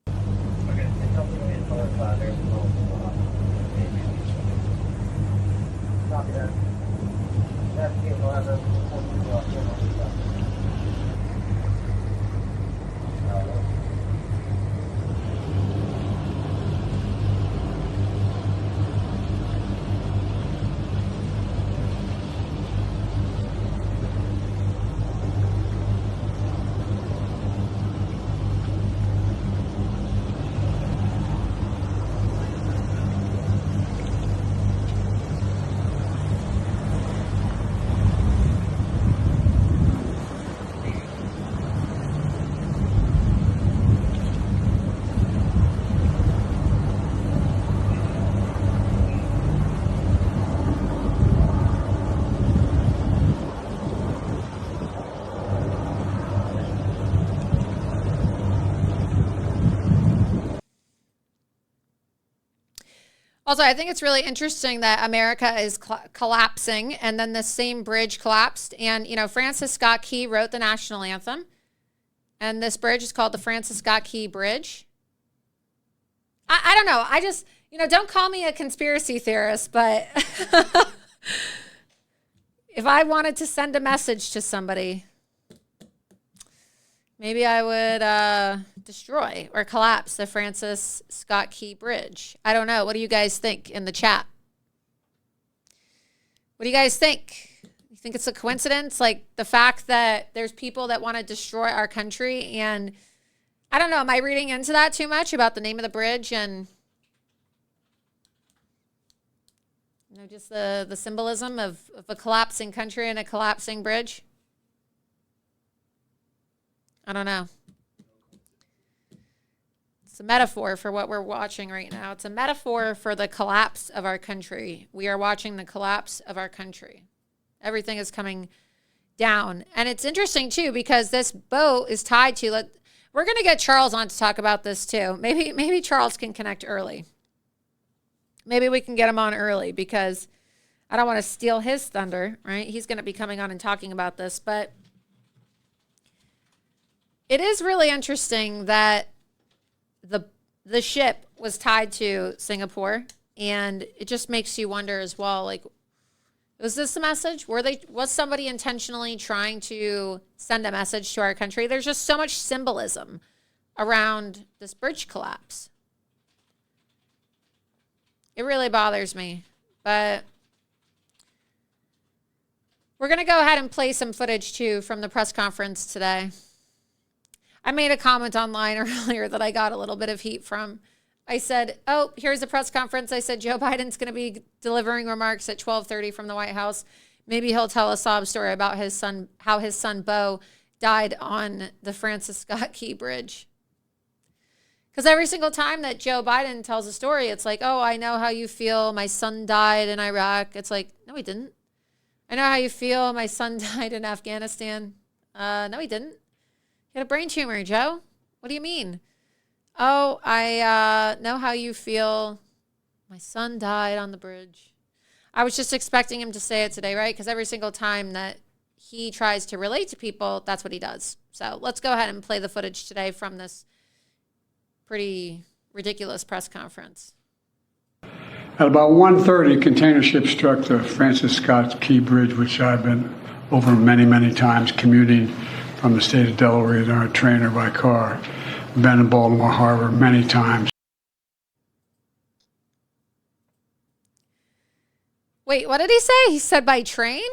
Okay, copy that. That's the Also, I think it's really interesting that America is collapsing, and then the same bridge collapsed. And, you know, Francis Scott Key wrote the national anthem, and this bridge is called the Francis Scott Key Bridge. I don't know. I just, you know, don't call me a conspiracy theorist, but if I wanted to send a message to somebody, maybe I would destroy or collapse the Francis Scott Key Bridge. I don't know. What do you guys think in the chat? What do you guys think? You think it's a coincidence? Like the fact that there's people that want to destroy our country, and I don't know. Am I reading into that too much about the name of the bridge and, you know, just the symbolism of a collapsing country and a collapsing bridge? I don't know. It's a metaphor for what we're watching right now. It's a metaphor for the collapse of our country. We are watching the collapse of our country. Everything is coming down. And it's interesting, too, because this boat is tied to... We're going to get Charles on to talk about this, too. Maybe Charles can connect early. Maybe we can get him on early because I don't want to steal his thunder, right? He's going to be coming on and talking about this, but... It is really interesting that the ship was tied to Singapore, and it just makes you wonder as well, like, was this a message? Was somebody intentionally trying to send a message to our country? There's just so much symbolism around this bridge collapse. It really bothers me, but we're going to go ahead and play some footage too from the press conference today. I made a comment online earlier that I got a little bit of heat from. I said, oh, here's a press conference. I said, Joe Biden's going to be delivering remarks at 12:30 from the White House. Maybe he'll tell a sob story about his son, how his son, Beau, died on the Francis Scott Key Bridge. Because every single time that Joe Biden tells a story, it's like, oh, I know how you feel. My son died in Iraq. It's like, no, he didn't. I know how you feel. My son died in Afghanistan. No, he didn't. He had a brain tumor, Joe. What do you mean? Oh, I know how you feel. My son died on the bridge. I was just expecting him to say it today, right? Because every single time that he tries to relate to people, that's what he does. So let's go ahead and play the footage today from this pretty ridiculous press conference. At about 1:30, container ship struck the Francis Scott Key Bridge, which I've been over many, many times commuting from the state of Delaware in our train or by car. Been in Baltimore Harbor many times. Wait, what did he say? He said by train?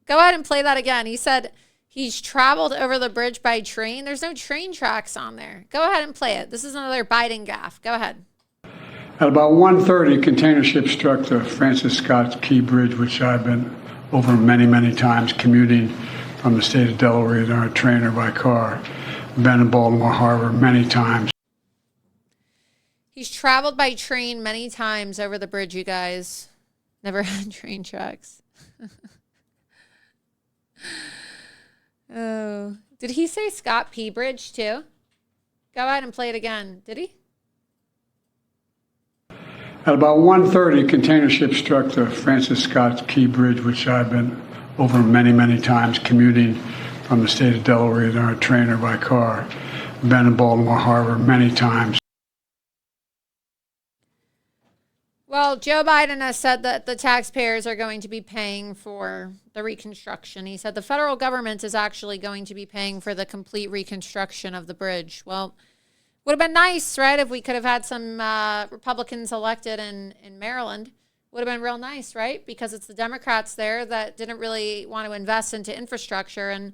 Go ahead and play that again. He said he's traveled over the bridge by train. There's no train tracks on there. Go ahead and play it. This is another Biden gaffe. Go ahead. At about 1:30, container ship struck the Francis Scott Key Bridge, which I've been over many, many times commuting from the state of Delaware in our train or by car. Been in Baltimore Harbor many times. He's traveled by train many times over the bridge, you guys. Never had train tracks. Oh, did he say Scott P. Bridge too? Go ahead and play it again. Did he? At about 1:30, container ship struck the Francis Scott Key Bridge, which I've been over many, many times commuting from the state of Delaware in our train or by car. Been in Baltimore Harbor many times. Well, Joe Biden has said that the taxpayers are going to be paying for the reconstruction. He said the federal government is actually going to be paying for the complete reconstruction of the bridge. Well, would have been nice, right, if we could have had some Republicans elected in Maryland. Would have been real nice, right? Because it's the Democrats there that didn't really want to invest into infrastructure. And,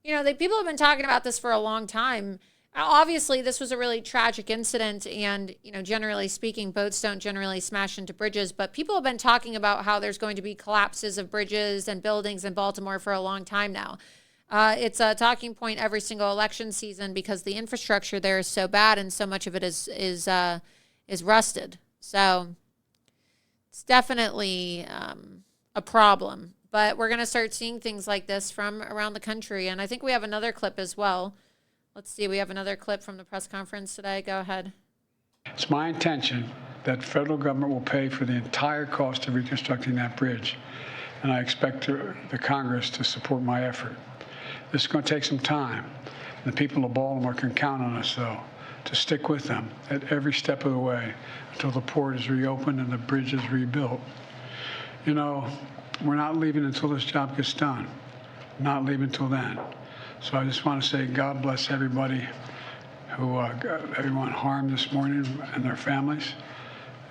you know, people have been talking about this for a long time. Obviously, this was a really tragic incident. And, you know, generally speaking, boats don't generally smash into bridges. But people have been talking about how there's going to be collapses of bridges and buildings in Baltimore for a long time now. It's a talking point every single election season because the infrastructure there is so bad and so much of it is rusted. So it's definitely a problem. But we're going to start seeing things like this from around the country. And I think we have another clip as well. Let's see. We have another clip from the press conference today. Go ahead. It's my intention that federal government will pay for the entire cost of reconstructing that bridge, and I expect the Congress to support my effort. This is going to take some time. The people of Baltimore can count on us, though, to stick with them at every step of the way until the port is reopened and the bridge is rebuilt. You know, we're not leaving until this job gets done. Not leaving until then. So I just want to say God bless everybody who everyone harmed this morning and their families.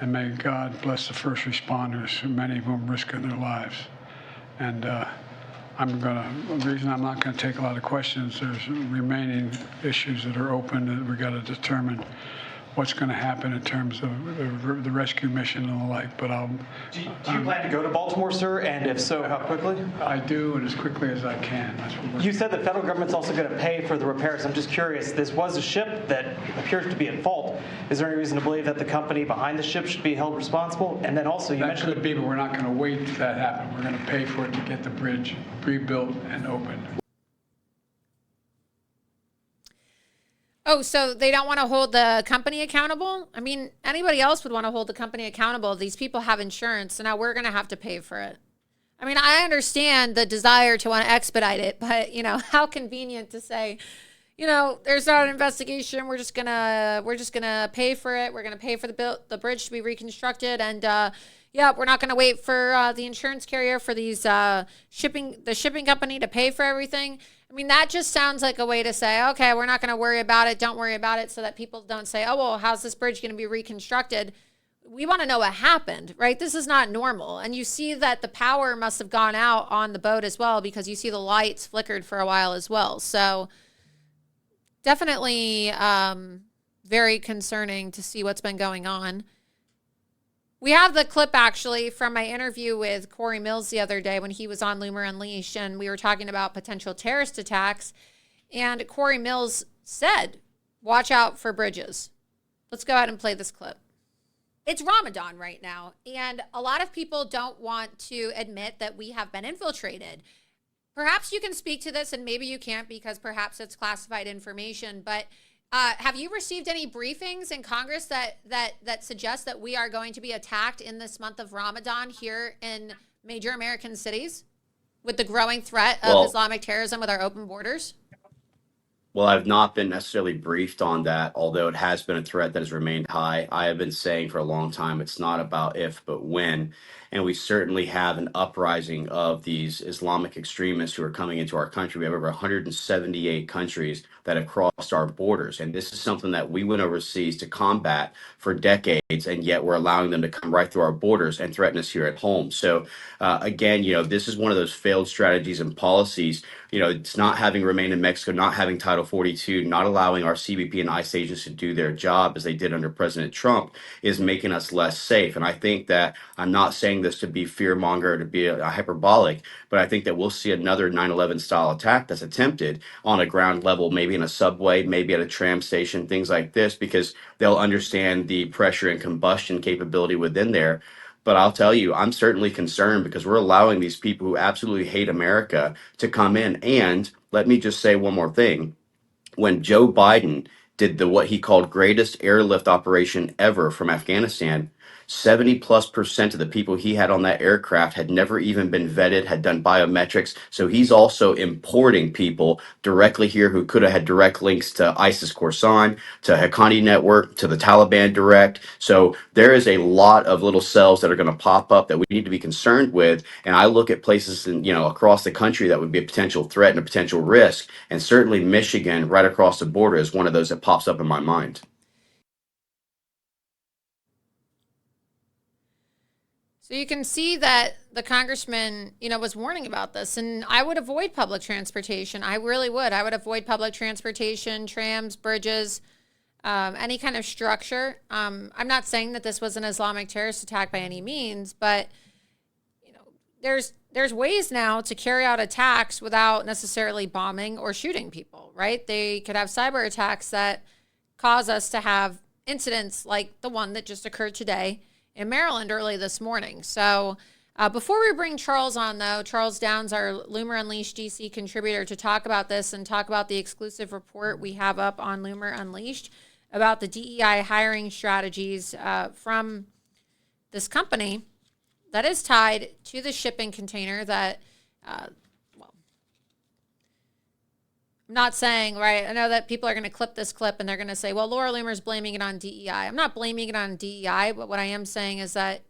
And may God bless the first responders, many of whom risking their lives. And the reason I'm not going to take a lot of questions, there's remaining issues that are open that we got to determine what's going to happen in terms of the rescue mission and the like. But Do you plan to go to Baltimore, sir? And if so, how quickly? I do, and as quickly as I can. That's what You said the federal government's also going to pay for the repairs. I'm just curious. This was a ship that appears to be at fault. Is there any reason to believe that the company behind the ship should be held responsible? And then also, you mentioned could be, but we're not going to wait for that to happen. We're going to pay for it to get the bridge rebuilt and opened. Oh, so they don't want to hold the company accountable? I mean, anybody else would want to hold the company accountable. These people have insurance, so now we're going to have to pay for it. I mean, I understand the desire to want to expedite it, but, you know, how convenient to say, you know, there's not an investigation. We're just going to pay for it. We're going to pay for the bridge to be reconstructed. And, yeah, we're not going to wait for the insurance carrier for these shipping company to pay for everything. I mean, that just sounds like a way to say, okay, we're not going to worry about it. Don't worry about it, so that people don't say, oh, well, how's this bridge going to be reconstructed? We want to know what happened, right? This is not normal. And you see that the power must have gone out on the boat as well, because you see the lights flickered for a while as well. So definitely very concerning to see what's been going on. We have the clip actually from my interview with Corey Mills the other day when he was on Loomer Unleashed, and we were talking about potential terrorist attacks. And Corey Mills said, watch out for bridges. Let's go ahead and play this clip. It's Ramadan right now, and a lot of people don't want to admit that we have been infiltrated. Perhaps you can speak to this, and maybe you can't because perhaps it's classified information, but have you received any briefings in Congress that suggest that we are going to be attacked in this month of Ramadan here in major American cities with the growing threat of Islamic terrorism with our open borders? Well, I've not been necessarily briefed on that, although it has been a threat that has remained high. I have been saying for a long time it's not about if, but when. And we certainly have an uprising of these Islamic extremists who are coming into our country. We have over 178 countries that have crossed our borders. And this is something that we went overseas to combat for decades, and yet we're allowing them to come right through our borders and threaten us here at home. So again, this is one of those failed strategies and policies. It's not having remained in Mexico, not having Title 42, not allowing our CBP and ICE agents to do their job as they did under President Trump is making us less safe. And I think that I'm not saying this to be fear monger, to be a hyperbolic, but I think that we'll see another 9/11 style attack that's attempted on a ground level, maybe in a subway, maybe at a tram station, things like this, because they'll understand the pressure and combustion capability within there. But I'll tell you, I'm certainly concerned because we're allowing these people who absolutely hate America to come in. And let me just say one more thing. When Joe Biden did what he called greatest airlift operation ever from Afghanistan, 70+% of the people he had on that aircraft had never even been vetted, had done biometrics. So he's also importing people directly here who could have had direct links to ISIS Khorasan, to Haqqani Network, to the Taliban direct. So there is a lot of little cells that are going to pop up that we need to be concerned with. And I look at places across the country that would be a potential threat and a potential risk. And certainly Michigan, right across the border, is one of those that pops up in my mind. So you can see that the congressman, was warning about this, and I would avoid public transportation. I really would. I would avoid public transportation, trams, bridges, any kind of structure. I'm not saying that this was an Islamic terrorist attack by any means, but there's ways now to carry out attacks without necessarily bombing or shooting people, right? They could have cyber attacks that cause us to have incidents like the one that just occurred today in Maryland early this morning. So before we bring Charles on, though, Charles Downs, our Loomer Unleashed DC contributor, to talk about this and talk about the exclusive report we have up on Loomer Unleashed about the DEI hiring strategies from this company that is tied to the shipping container that, well, I'm not saying, right, I know that people are going to clip this clip and they're going to say, well, Laura Loomer's blaming it on DEI. I'm not blaming it on DEI, but what I am saying is that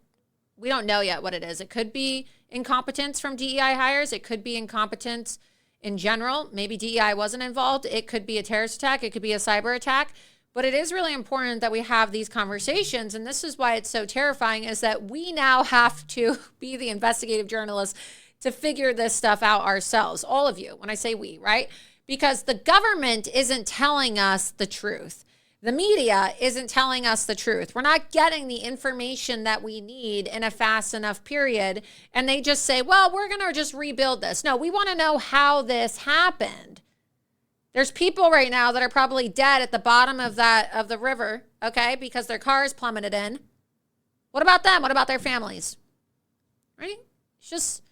we don't know yet what it is. It could be incompetence from DEI hires. It could be incompetence in general. Maybe DEI wasn't involved. It could be a terrorist attack. It could be a cyber attack. But it is really important that we have these conversations. And this is why it's so terrifying, is that we now have to be the investigative journalists to figure this stuff out ourselves. All of you, when I say we, right? Because the government isn't telling us the truth. The media isn't telling us the truth. We're not getting the information that we need in a fast enough period. And they just say, well, we're going to just rebuild this. No, we want to know how this happened. There's people right now that are probably dead at the bottom of the river, okay, because their cars plummeted in. What about them? What about their families? Right? It's just,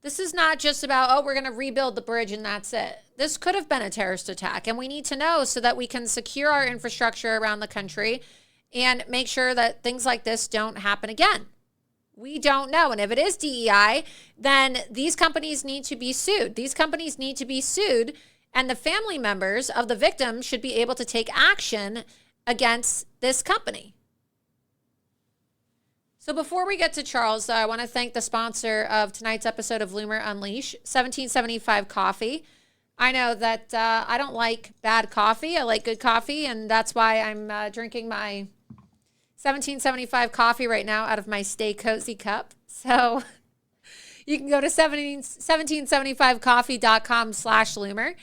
this is not just about, oh, we're going to rebuild the bridge and that's it. This could have been a terrorist attack, and we need to know so that we can secure our infrastructure around the country and make sure that things like this don't happen again. We don't know. And if it is DEI, then these companies need to be sued. These companies need to be sued, and the family members of the victims should be able to take action against this company. So before we get to Charles, I want to thank the sponsor of tonight's episode of Loomer Unleashed, 1775 Coffee. I know that I don't like bad coffee. I like good coffee, and that's why I'm drinking my 1775 coffee right now out of my Stay Cozy cup. So you can go to 1775coffee.com/Loomer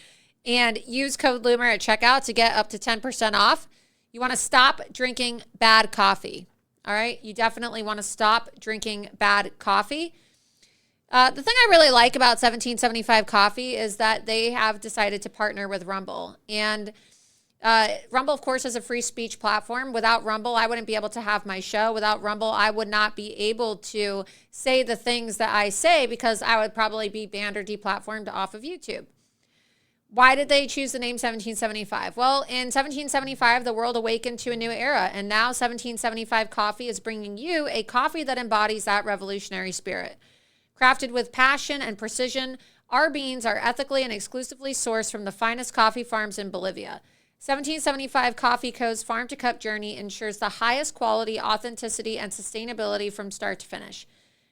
and use code Loomer at checkout to get up to 10% off. You want to stop drinking bad coffee. All right. You definitely want to stop drinking bad coffee. The thing I really like about 1775 Coffee is that they have decided to partner with Rumble. And Rumble, of course, is a free speech platform. Without Rumble, I wouldn't be able to have my show. Without Rumble, I would not be able to say the things that I say because I would probably be banned or deplatformed off of YouTube. Why did they choose the name 1775? Well, in 1775, the world awakened to a new era. And now 1775 Coffee is bringing you a coffee that embodies that revolutionary spirit. Crafted with passion and precision, our beans are ethically and exclusively sourced from the finest coffee farms in Bolivia. 1775 Coffee Co.'s farm-to-cup journey ensures the highest quality, authenticity, and sustainability from start to finish.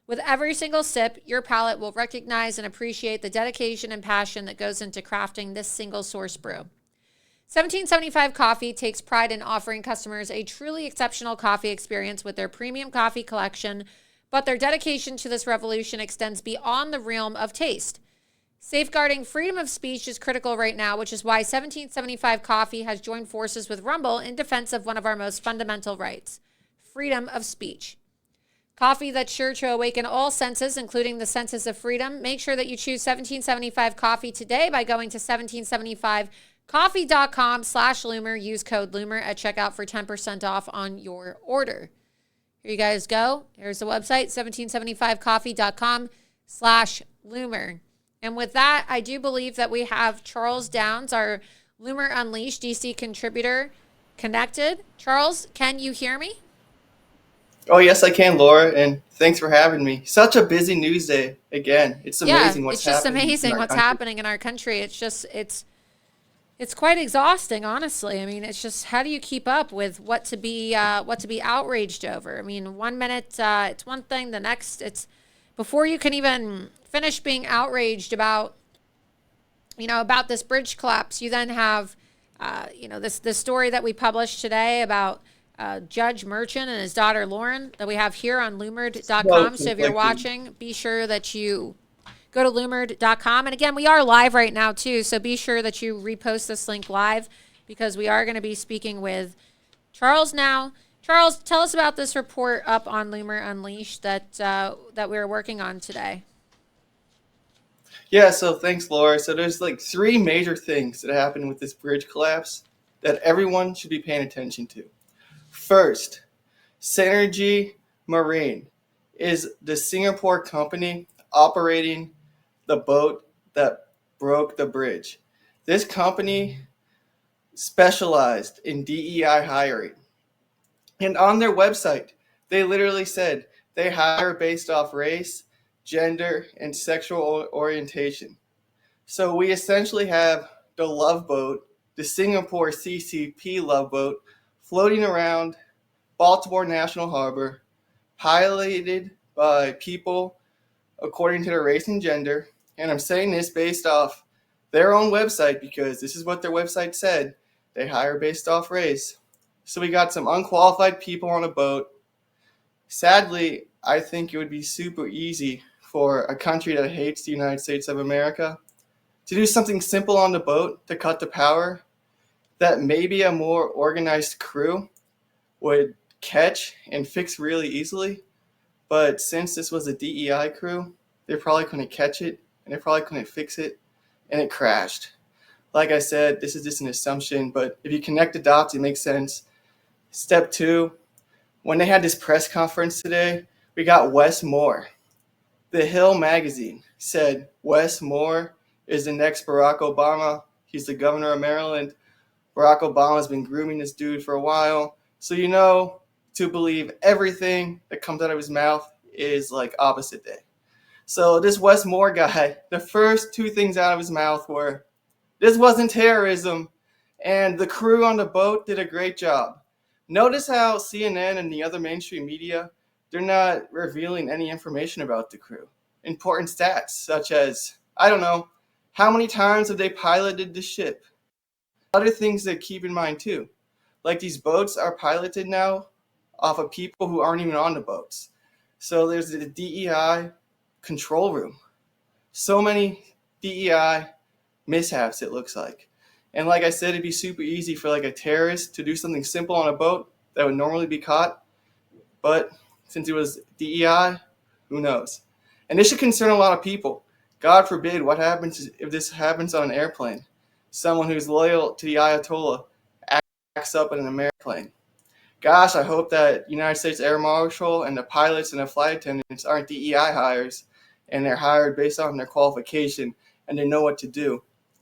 With every single sip, your palate will recognize and appreciate the dedication and passion that goes into crafting this single-source brew. 1775 Coffee takes pride in offering customers a truly exceptional coffee experience with their premium coffee collection, but their dedication to this revolution extends beyond the realm of taste. Safeguarding freedom of speech is critical right now, which is why 1775 Coffee has joined forces with Rumble in defense of one of our most fundamental rights, freedom of speech. Coffee that's sure to awaken all senses, including the senses of freedom. Make sure that you choose 1775 Coffee today by going to 1775coffee.com/Loomer. Use code Loomer at checkout for 10% off on your order. Here you guys go. Here's the website, 1775coffee.com/Loomer. And with that, I do believe that we have Charles Downs, our Loomer Unleashed DC contributor, connected. Charles, can you hear me? Oh, yes, I can, Laura, and thanks for having me. Such a busy news day again. It's amazing what's happening. It's just amazing what's happening in our country. It's just, it's quite exhausting, honestly. I mean, it's just, how do you keep up with what to be outraged over? I mean, 1 minute it's one thing, the next it's, before you can even finish being outraged about, about this bridge collapse, you then have, this story that we published today about Judge Merchant and his daughter Lauren that we have here on loomered.com. So if you're watching, be sure that you go to loomered.com. And again, we are live right now too. So be sure that you repost this link live because we are going to be speaking with Charles now. Charles, tell us about this report up on Loomer Unleashed that we're working on today. Yeah, so thanks, Laura. So there's like 3 major things that happened with this bridge collapse that everyone should be paying attention to. First, Synergy Marine is the Singapore company operating the boat that broke the bridge. This company specialized in DEI hiring. And on their website, they literally said they hire based off race, gender, and sexual orientation. So we essentially have the Love Boat, the Singapore CCP Love Boat, floating around Baltimore National Harbor, piloted by people according to their race and gender. And I'm saying this based off their own website because this is what their website said. They hire based off race. So we got some unqualified people on a boat. Sadly, I think it would be super easy for a country that hates the United States of America to do something simple on the boat to cut the power that maybe a more organized crew would catch and fix really easily. But since this was a DEI crew, they probably couldn't catch it and they probably couldn't fix it, and it crashed. Like I said, this is just an assumption, but if you connect the dots, it makes sense. Step 2, when they had this press conference today, we got Wes Moore. The Hill magazine said Wes Moore is the next Barack Obama. He's the governor of Maryland. Barack Obama's been grooming this dude for a while. So you know to believe everything that comes out of his mouth is like opposite day. So this Wes Moore guy, the first 2 things out of his mouth were, this wasn't terrorism, and the crew on the boat did a great job. Notice how CNN and the other mainstream media, they're not revealing any information about the crew. Important stats, such as, I don't know, how many times have they piloted the ship? Other things to keep in mind too, like these boats are piloted now off of people who aren't even on the boats. So there's the DEI control room. So many DEI mishaps, it looks like. And like I said, it'd be super easy for like a terrorist to do something simple on a boat that would normally be caught. But since it was DEI, who knows? And this should concern a lot of people. God forbid, what happens if this happens on an airplane? Someone who's loyal to the Ayatollah acts up in an American plane. Gosh, I hope that United States Air Marshal and the pilots and the flight attendants aren't DEI hires and they're hired based on their qualification and they know what to do,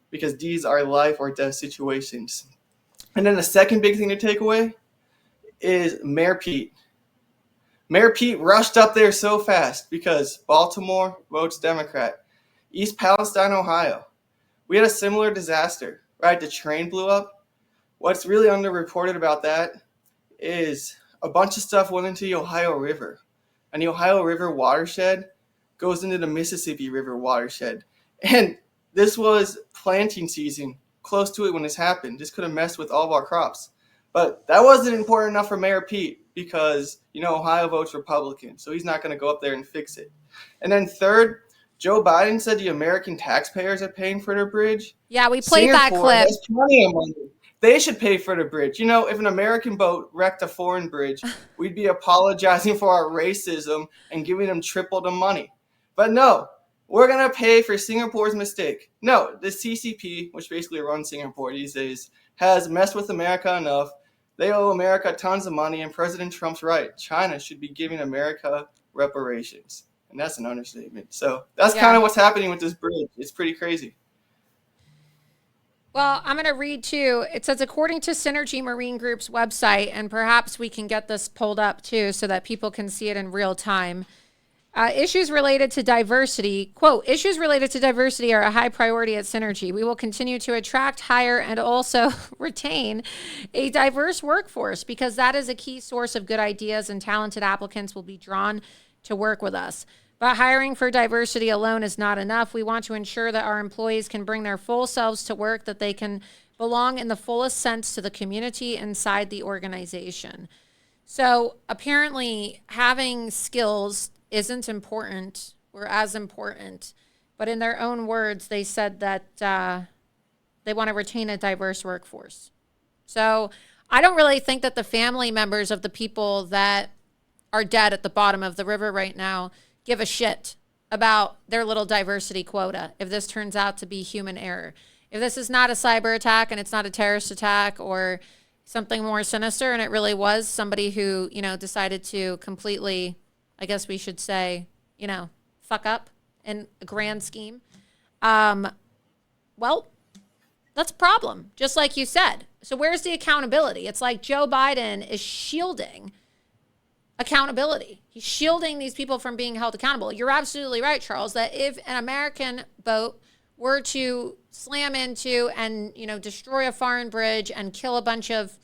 because these are life or death situations. And then the second big thing to take away is Mayor Pete. Mayor Pete rushed up there so fast because Baltimore votes Democrat. East Palestine, Ohio. We had a similar disaster, right? The train blew up. What's really underreported about that is a bunch of stuff went into the Ohio River. And the Ohio River watershed goes into the Mississippi River watershed. And this was planting season, close to it when this happened. This could have messed with all of our crops. But that wasn't important enough for Mayor Pete because, you know, Ohio votes Republican, so he's not going to go up there and fix it. And then third, Joe Biden said the American taxpayers are paying for their bridge. Yeah, we played that clip. Has plenty of money. They should pay for the bridge. You know, if an American boat wrecked a foreign bridge, we'd be apologizing for our racism and giving them triple the money. But no, we're going to pay for Singapore's mistake. No, the CCP, which basically runs Singapore these days, has messed with America enough. They owe America tons of money, and President Trump's right. China should be giving America reparations. And that's an understatement. So that's kind of what's happening with this bridge. It's pretty crazy. Well, I'm going to read too. It says, according to Synergy Marine Group's website, and perhaps we can get this pulled up too so that people can see it in real time. Issues related to diversity, quote, issues related to diversity are a high priority at Synergy. We will continue to attract, hire, and also retain a diverse workforce because that is a key source of good ideas, and talented applicants will be drawn to work with us. But hiring for diversity alone is not enough. We want to ensure that our employees can bring their full selves to work, that they can belong in the fullest sense to the community inside the organization. So apparently having skills isn't important or as important, but in their own words, they said that they want to retain a diverse workforce. So I don't really think that the family members of the people that are dead at the bottom of the river right now give a shit about their little diversity quota if this turns out to be human error. If this is not a cyber attack and it's not a terrorist attack or something more sinister and it really was somebody who, you know, decided to completely, I guess we should say, you know, fuck up in a grand scheme. Well, That's a problem, just like you said. So where's the accountability? It's like Joe Biden is shielding accountability. He's shielding these people from being held accountable. You're absolutely right, Charles, that if an American boat were to slam into and, destroy a foreign bridge and kill a bunch of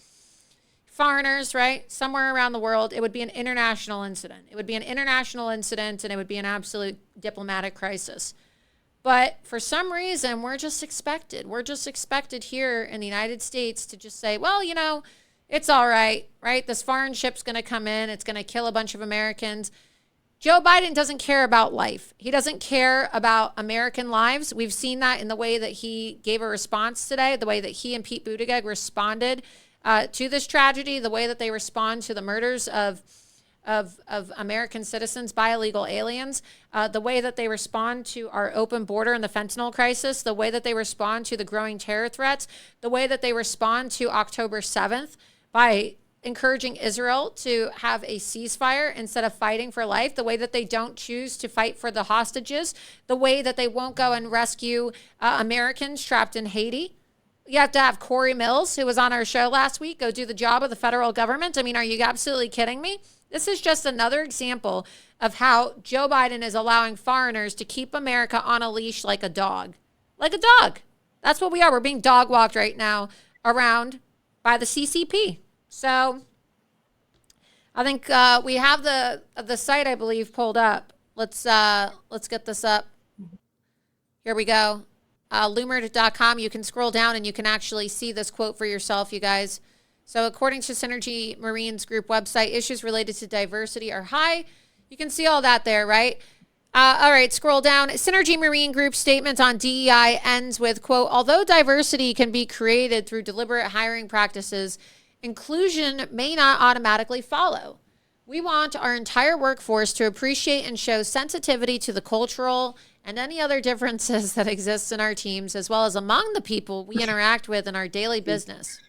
foreigners, right, somewhere around the world, it would be an international incident. It would be an international incident, and it would be an absolute diplomatic crisis. But for some reason, we're just expected. We're just expected here in the United States to just say, well, it's all right, right? This foreign ship's going to come in. It's going to kill a bunch of Americans. Joe Biden doesn't care about life. He doesn't care about American lives. We've seen that in the way that he gave a response today, the way that he and Pete Buttigieg responded to this tragedy, the way that they respond to the murders of American citizens by illegal aliens, the way that they respond to our open border and the fentanyl crisis, the way that they respond to the growing terror threats, the way that they respond to October 7th by encouraging Israel to have a ceasefire instead of fighting for life, the way that they don't choose to fight for the hostages, the way that they won't go and rescue Americans trapped in Haiti. You have to have Corey Mills, who was on our show last week, go do the job of the federal government. I mean, are you absolutely kidding me? This is just another example of how Joe Biden is allowing foreigners to keep America on a leash like a dog. Like a dog. That's what we are. We're being dog walked right now around by the CCP. So I think we have the site, I believe, pulled up. Let's get this up. Here we go. Loomer.com. You can scroll down and you can actually see this quote for yourself, you guys. So according to Synergy Marines Group website, issues related to diversity are high. You can see all that there, right? All right, scroll down. Synergy Marine Group statement on DEI ends with, quote, although diversity can be created through deliberate hiring practices, inclusion may not automatically follow. We want our entire workforce to appreciate and show sensitivity to the cultural and any other differences that exist in our teams, as well as among the people we interact with in our daily business.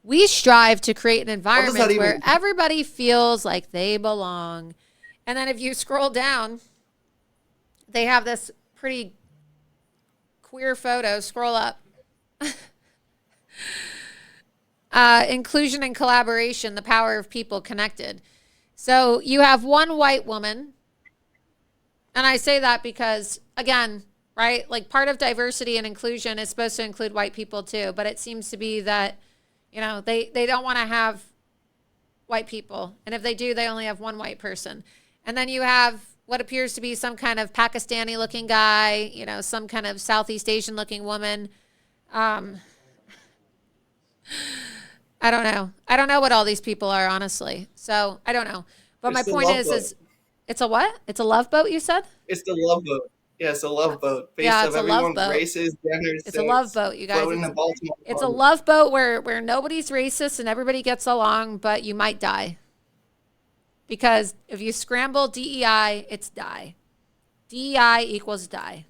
We strive to create an environment where everybody feels like they belong. And then if you scroll down, they have this pretty queer photo. Scroll up. Inclusion and collaboration, the power of people connected. So you have one white woman. And I say that because, again, right, like part of diversity and inclusion is supposed to include white people too. But it seems to be that, they don't want to have white people. And if they do, they only have one white person. And then you have what appears to be some kind of Pakistani looking guy, some kind of Southeast Asian looking woman. I don't know. I don't know what all these people are, honestly. So I don't know. But my point is it's a what? It's a love boat, you said? It's the love boat. Yeah, it's a love boat. It's a love boat. Races, genders. It's a love boat, you guys. Baltimore. It's a love boat where nobody's racist and everybody gets along, but you might die. Because if you scramble DEI, it's die. DEI equals die.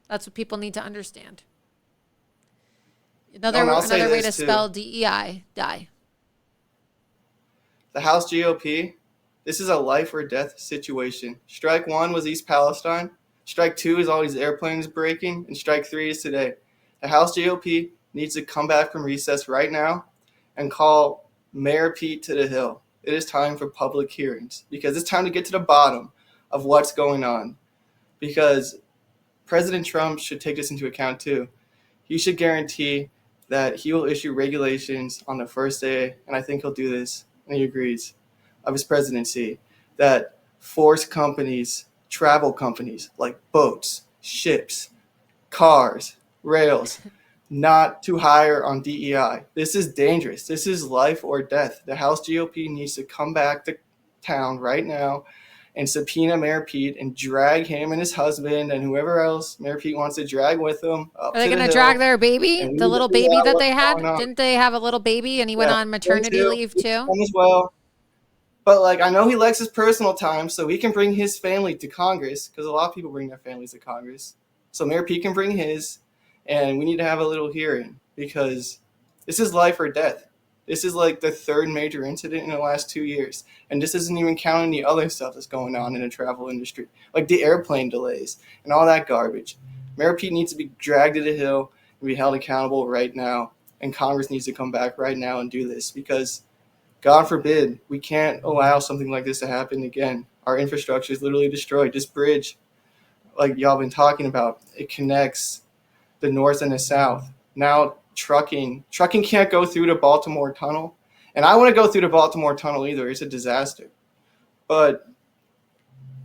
That's what people need to understand. Another way to spell DEI, die. The House GOP, this is a life or death situation. Strike one was East Palestine. Strike two is all these airplanes breaking. And strike three is today. The House GOP needs to come back from recess right now and call Mayor Pete to the Hill. It is time for public hearings because it's time to get to the bottom of what's going on. Because President Trump should take this into account too. He should guarantee that he will issue regulations on the first day, and I think he'll do this, and he agrees, of his presidency, that force companies, travel companies like boats, ships, cars, rails, not to hire on DEI. This is dangerous. This is life or death. The House GOP needs to come back to town right now and subpoena Mayor Pete and drag him and his husband and whoever else Mayor Pete wants to drag with him. Are they going to drag their baby? The little baby that they had? Didn't they have a little baby and he went on maternity leave too? As well. But I know he likes his personal time, so he can bring his family to Congress because a lot of people bring their families to Congress. So Mayor Pete can bring his, and we need to have a little hearing because this is life or death. This is the third major incident in the last 2 years. And this isn't even counting the other stuff that's going on in the travel industry, like the airplane delays and all that garbage. Mayor Pete needs to be dragged to the Hill, be held accountable right now. And Congress needs to come back right now and do this because, God forbid, we can't allow something like this to happen again. Our infrastructure is literally destroyed. This bridge, like y'all been talking about, it connects the north and the south. Now trucking can't go through the Baltimore tunnel. And I want to go through the Baltimore tunnel either. It's a disaster. But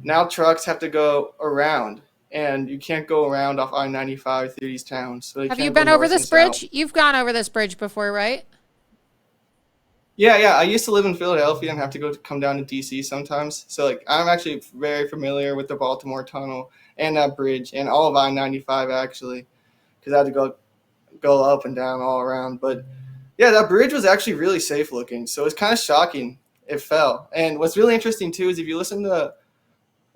now trucks have to go around. And you can't go around off I-95 through these towns. So have you been over this bridge? You've gone over this bridge before, right? Yeah. I used to live in Philadelphia and have to come down to DC sometimes. So like I'm actually very familiar with the Baltimore tunnel and that bridge and all of I-95 actually, because I had to go up and down all around. But yeah, that bridge was actually really safe looking. So it's kind of shocking it fell. And what's really interesting too is if you listen to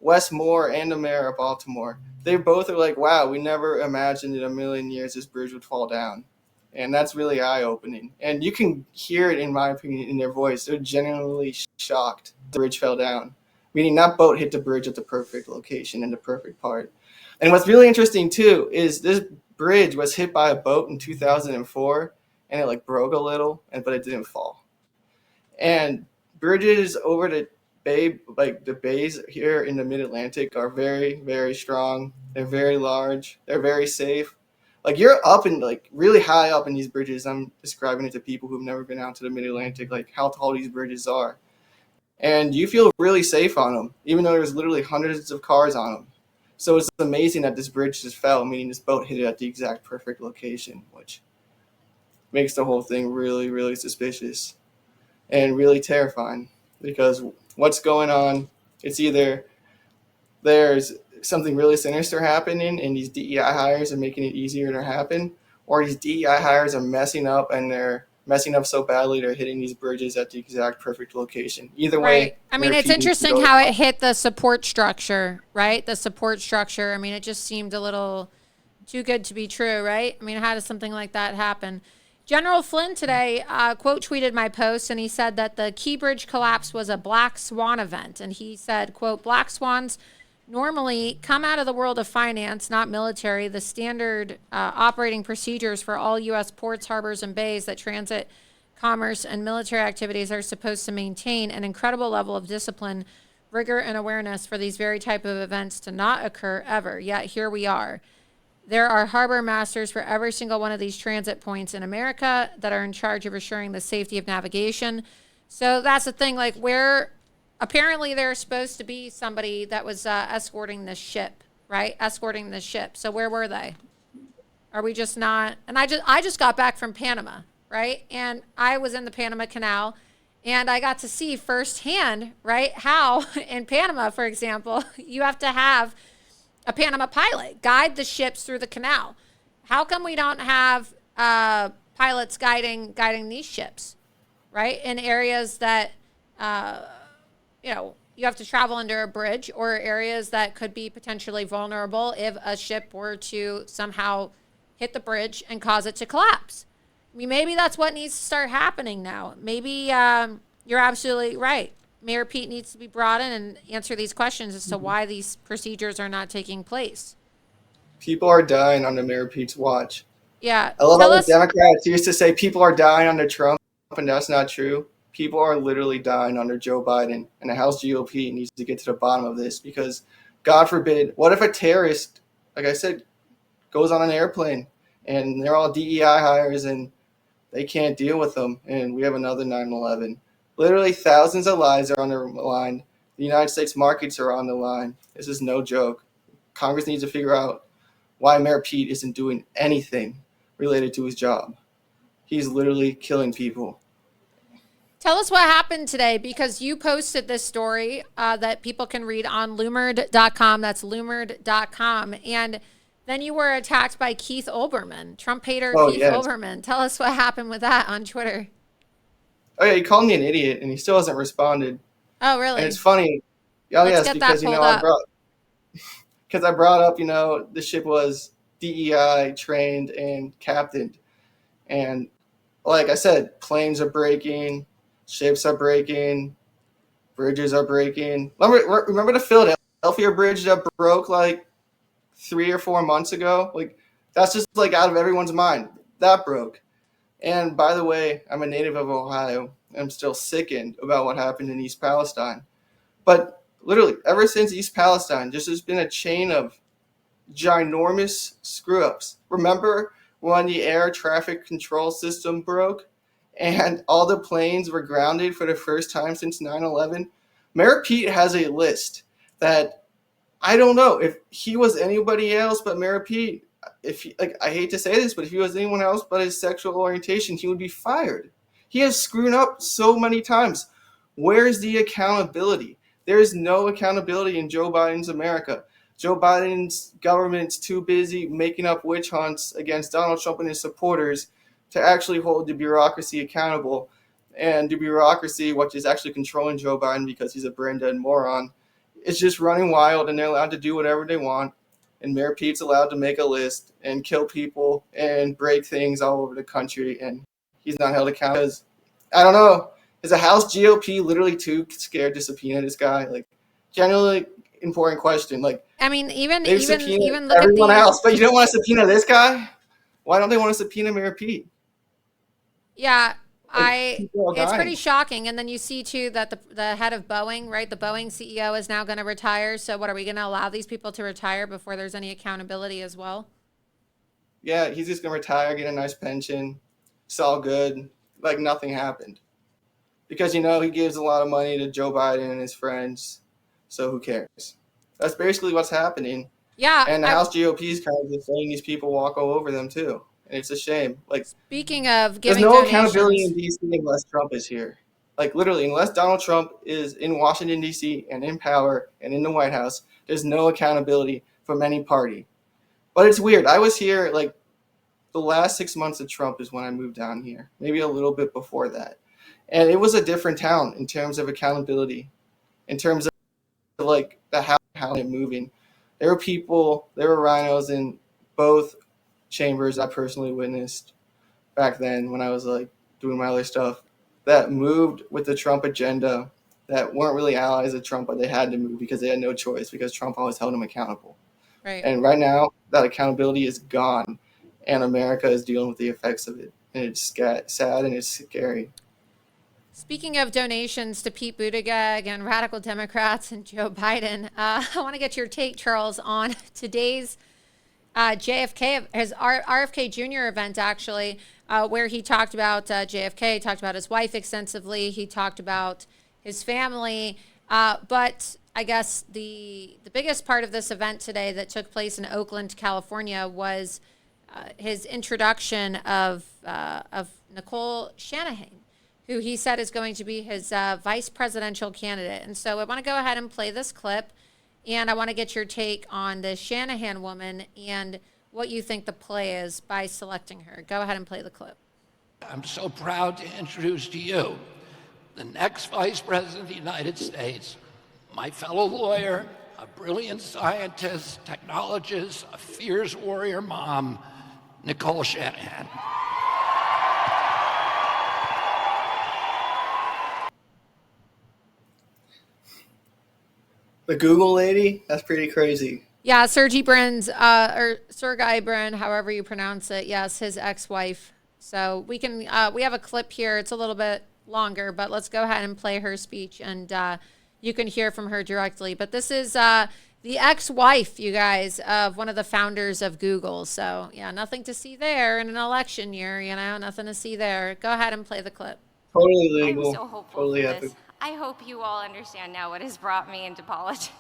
Wes Moore and the mayor of Baltimore, they both are like, wow, we never imagined in a million years this bridge would fall down. And that's really eye-opening. And you can hear it, in my opinion, in their voice. They're genuinely shocked the bridge fell down, meaning that boat hit the bridge at the perfect location and the perfect part. And what's really interesting, too, is this bridge was hit by a boat in 2004, and it, like, broke a little, but it didn't fall. And bridges over the bay, like the bays here in the Mid-Atlantic, are very, very strong. They're very large. They're very safe. Like you're up and like really high up in these bridges. I'm describing it to people who've never been out to the Mid-Atlantic, like how tall these bridges are. And you feel really safe on them, even though there's literally hundreds of cars on them. So it's amazing that this bridge just fell, meaning this boat hit it at the exact perfect location, which makes the whole thing really, really suspicious and really terrifying because what's going on, it's either there's something really sinister happening and these DEI hires are making it easier to happen, or these DEI hires are messing up and they're messing up so badly they're hitting these bridges at the exact perfect location. Either way. Right. I mean, it's interesting how it hit the support structure, right? The support structure. I mean, it just seemed a little too good to be true, right? I mean, how does something like that happen? General Flynn today quote tweeted my post, and he said that the Key Bridge collapse was a black swan event. And he said, quote, black swans normally come out of the world of finance, not military. The standard operating procedures for all U.S. ports, harbors, and bays that transit commerce and military activities are supposed to maintain an incredible level of discipline, rigor, and awareness for these very type of events to not occur ever. Yet here we are. There are harbor masters for every single one of these transit points in America that are in charge of assuring the safety of navigation. So that's the thing, like where apparently there's supposed to be somebody that was escorting this ship, right? Escorting this ship. So where were they? Are we just not? And I just got back from Panama, right? And I was in the Panama Canal and I got to see firsthand, right, how in Panama, for example, you have to have a Panama pilot guide the ships through the canal. How come we don't have pilots guiding these ships, right? In areas that, you have to travel under a bridge or areas that could be potentially vulnerable if a ship were to somehow hit the bridge and cause it to collapse. I mean, maybe that's what needs to start happening now. Maybe you're absolutely right. Mayor Pete needs to be brought in and answer these questions as to why these procedures are not taking place. People are dying under Mayor Pete's watch. Yeah. I love how the Democrats used to say people are dying under Trump, and that's not true. People are literally dying under Joe Biden, and the House GOP needs to get to the bottom of this because, God forbid, what if a terrorist, like I said, goes on an airplane and they're all DEI hires and they can't deal with them, and we have another 9/11. Literally thousands of lives are on the line. The United States markets are on the line. This is no joke. Congress needs to figure out why Mayor Pete isn't doing anything related to his job. He's literally killing people. Tell us what happened today, because you posted this story that people can read on Lumered.com. That's Lumered.com. And then you were attacked by Keith Olbermann, Trump hater Keith Olbermann. Tell us what happened with that on Twitter. Oh, yeah, he called me an idiot, and he still hasn't responded. Oh, really? And it's funny. Oh, Let's yes, get because, that pulled up. I brought up, the ship was DEI trained and captained. And like I said, planes are breaking, ships are breaking, bridges are breaking. Remember the Philadelphia bridge that broke like 3 or 4 months ago? Like That's just like out of everyone's mind. That broke. And by the way, I'm a native of Ohio. I'm still sickened about what happened in East Palestine. But literally, ever since East Palestine, just has been a chain of ginormous screw-ups. Remember when the air traffic control system broke and all the planes were grounded for the first time since 9/11? Mayor Pete has a list that I don't know if he was anybody else but Mayor Pete. If he, like, I hate to say this, but if he was anyone else but his sexual orientation, he would be fired. He has screwed up so many times. Where's the accountability? There is no accountability in Joe Biden's America. Joe Biden's government's too busy making up witch hunts against Donald Trump and his supporters to actually hold the bureaucracy accountable. And the bureaucracy, which is actually controlling Joe Biden because he's a brain dead moron, is just running wild, and they're allowed to do whatever they want. And Mayor Pete's allowed to make a list and kill people and break things all over the country, and he's not held accountable because, I don't know, is the House GOP literally too scared to subpoena this guy? Like, genuinely important question. Like, I mean, even they've even subpoenaed even look everyone at these. else, but you don't want to subpoena this guy? Why don't they want to subpoena Mayor Pete? Yeah, People are it's dying. pretty shocking. And then you see too that the head of Boeing, right? The Boeing CEO is now going to retire. So what are we going to allow these people to retire before there's any accountability as well? Yeah, he's just gonna retire, get a nice pension. It's all good, like nothing happened. Because, he gives a lot of money to Joe Biden and his friends, so who cares? That's basically what's happening. Yeah. And the House GOP is kind of just letting these people walk all over them too, and it's a shame. Like, Speaking of there's giving no donations, accountability in DC unless Trump is here. Like, literally, unless Donald Trump is in Washington DC and in power and in the White House, there's no accountability from any party. But it's weird. I was here like the last 6 months of Trump is when I moved down here, maybe a little bit before that. And it was a different town in terms of accountability, in terms of like how it moving. There were rhinos in both chambers I personally witnessed back then when I was like doing my other stuff that moved with the Trump agenda, that weren't really allies of Trump, but they had to move because they had no choice because Trump always held them accountable. right? And right now that accountability is gone, and America is dealing with the effects of it. And it's sad and it's scary. Speaking of donations to Pete Buttigieg and radical Democrats and Joe Biden, I want to get your take, Charles, on today's JFK, his RFK Jr. event, actually, where he talked about JFK, talked about his wife extensively. He talked about his family. But I guess the biggest part of this event today that took place in Oakland, California, was his introduction of Nicole Shanahan, who he said is going to be his vice presidential candidate. And so I want to go ahead and play this clip, and I want to get your take on the Shanahan woman and what you think the play is by selecting her. Go ahead and play the clip. I'm so proud to introduce to you the next Vice President of the United States, my fellow lawyer, a brilliant scientist, technologist, a fierce warrior mom, Nicole Shanahan. The Google lady? That's pretty crazy. Yeah, Sergey Brin's, or Sergey Brin, however you pronounce it. Yes, his ex-wife. So we can, we have a clip here. It's a little bit longer, but let's go ahead and play her speech, and you can hear from her directly. But this is the ex-wife, you guys, of one of the founders of Google. So yeah, nothing to see there in an election year, nothing to see there. Go ahead and play the clip. Totally legal. I'm so hopeful totally for epic. this. I hope you all understand now what has brought me into politics,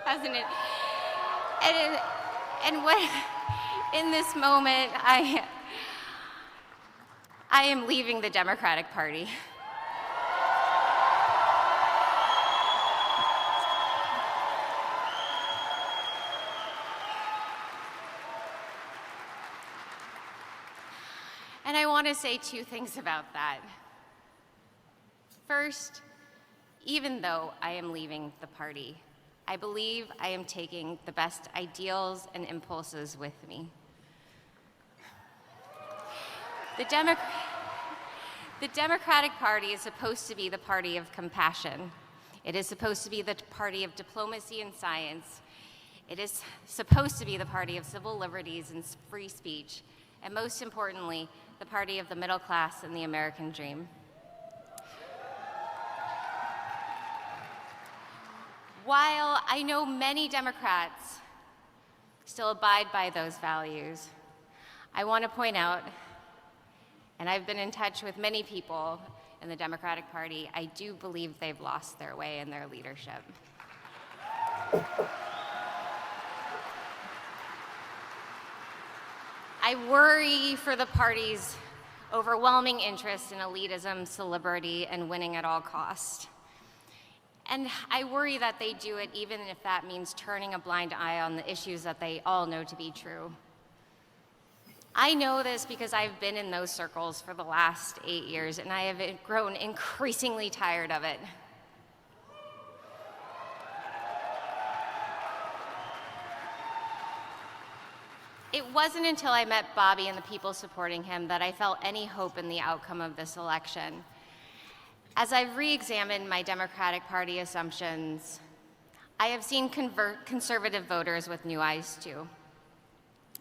hasn't it? And what in this moment I am leaving the Democratic Party. And I want to say two things about that. First, even though I am leaving the party, I believe I am taking the best ideals and impulses with me. The Democratic Party is supposed to be the party of compassion. It is supposed to be the party of diplomacy and science. It is supposed to be the party of civil liberties and free speech, and most importantly, the party of the middle class and the American dream. While I know many Democrats still abide by those values, I want to point out, and I've been in touch with many people in the Democratic Party, I do believe they've lost their way in their leadership. I worry for the party's overwhelming interest in elitism, celebrity, and winning at all cost. And I worry that they do it even if that means turning a blind eye on the issues that they all know to be true. I know this because I've been in those circles for the last 8 years, and I have grown increasingly tired of it. It wasn't until I met Bobby and the people supporting him that I felt any hope in the outcome of this election. As I've re-examined my Democratic Party assumptions, I have seen conservative voters with new eyes too.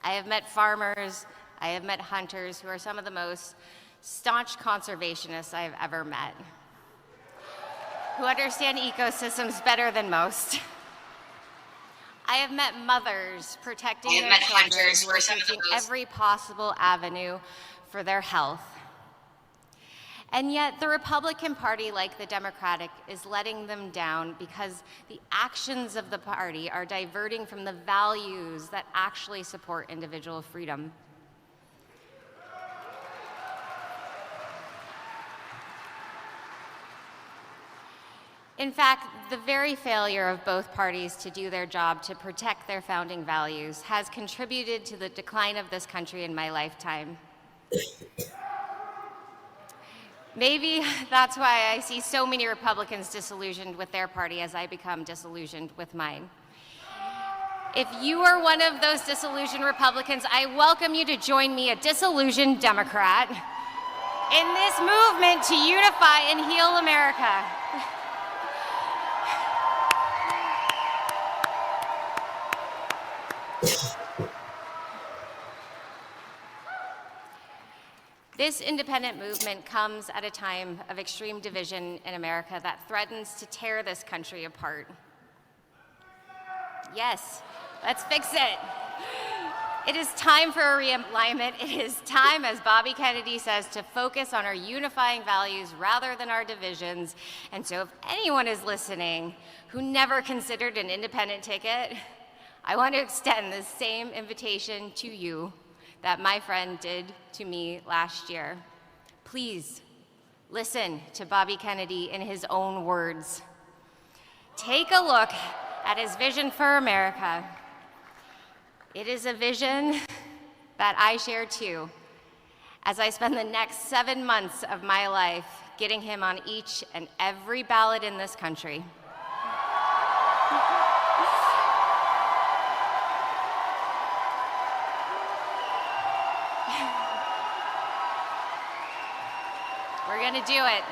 I have met farmers, I have met hunters who are some of the most staunch conservationists I have ever met, who understand ecosystems better than most. I have met mothers protecting their children who are taking every possible avenue for their health. And yet the Republican Party, like the Democratic, is letting them down because the actions of the party are diverting from the values that actually support individual freedom. In fact, the very failure of both parties to do their job to protect their founding values has contributed to the decline of this country in my lifetime. Maybe that's why I see so many Republicans disillusioned with their party as I become disillusioned with mine. If you are one of those disillusioned Republicans, I welcome you to join me, a disillusioned Democrat, in this movement to unify and heal America. This independent movement comes at a time of extreme division in America that threatens to tear this country apart. Yes, let's fix it. It is time for a realignment. It is time, as Bobby Kennedy says, to focus on our unifying values rather than our divisions. And so if anyone is listening who never considered an independent ticket, I want to extend the same invitation to you that my friend did to me last year. Please listen to Bobby Kennedy in his own words. Take a look at his vision for America. It is a vision that I share too, as I spend the next 7 months of my life getting him on each and every ballot in this country. We're gonna do it.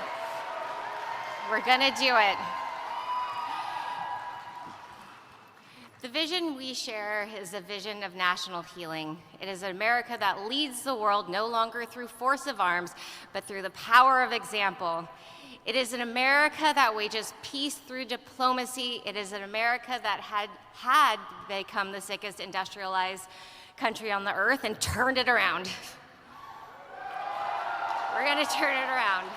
We're gonna do it. The vision we share is a vision of national healing. It is an America that leads the world no longer through force of arms, but through the power of example. It is an America that wages peace through diplomacy. It is an America that had become the sickest industrialized country on the earth and turned it around. We're gonna turn it around.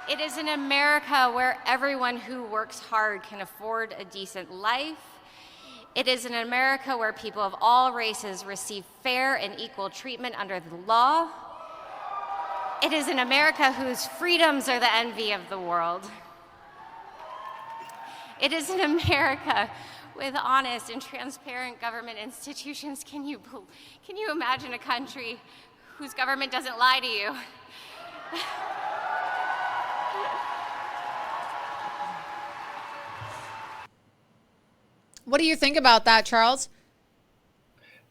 It is an America where everyone who works hard can afford a decent life. It is an America where people of all races receive fair and equal treatment under the law. It is an America whose freedoms are the envy of the world. It is an America with honest and transparent government institutions. Can you imagine a country whose government doesn't lie to you? What do you think about that, Charles?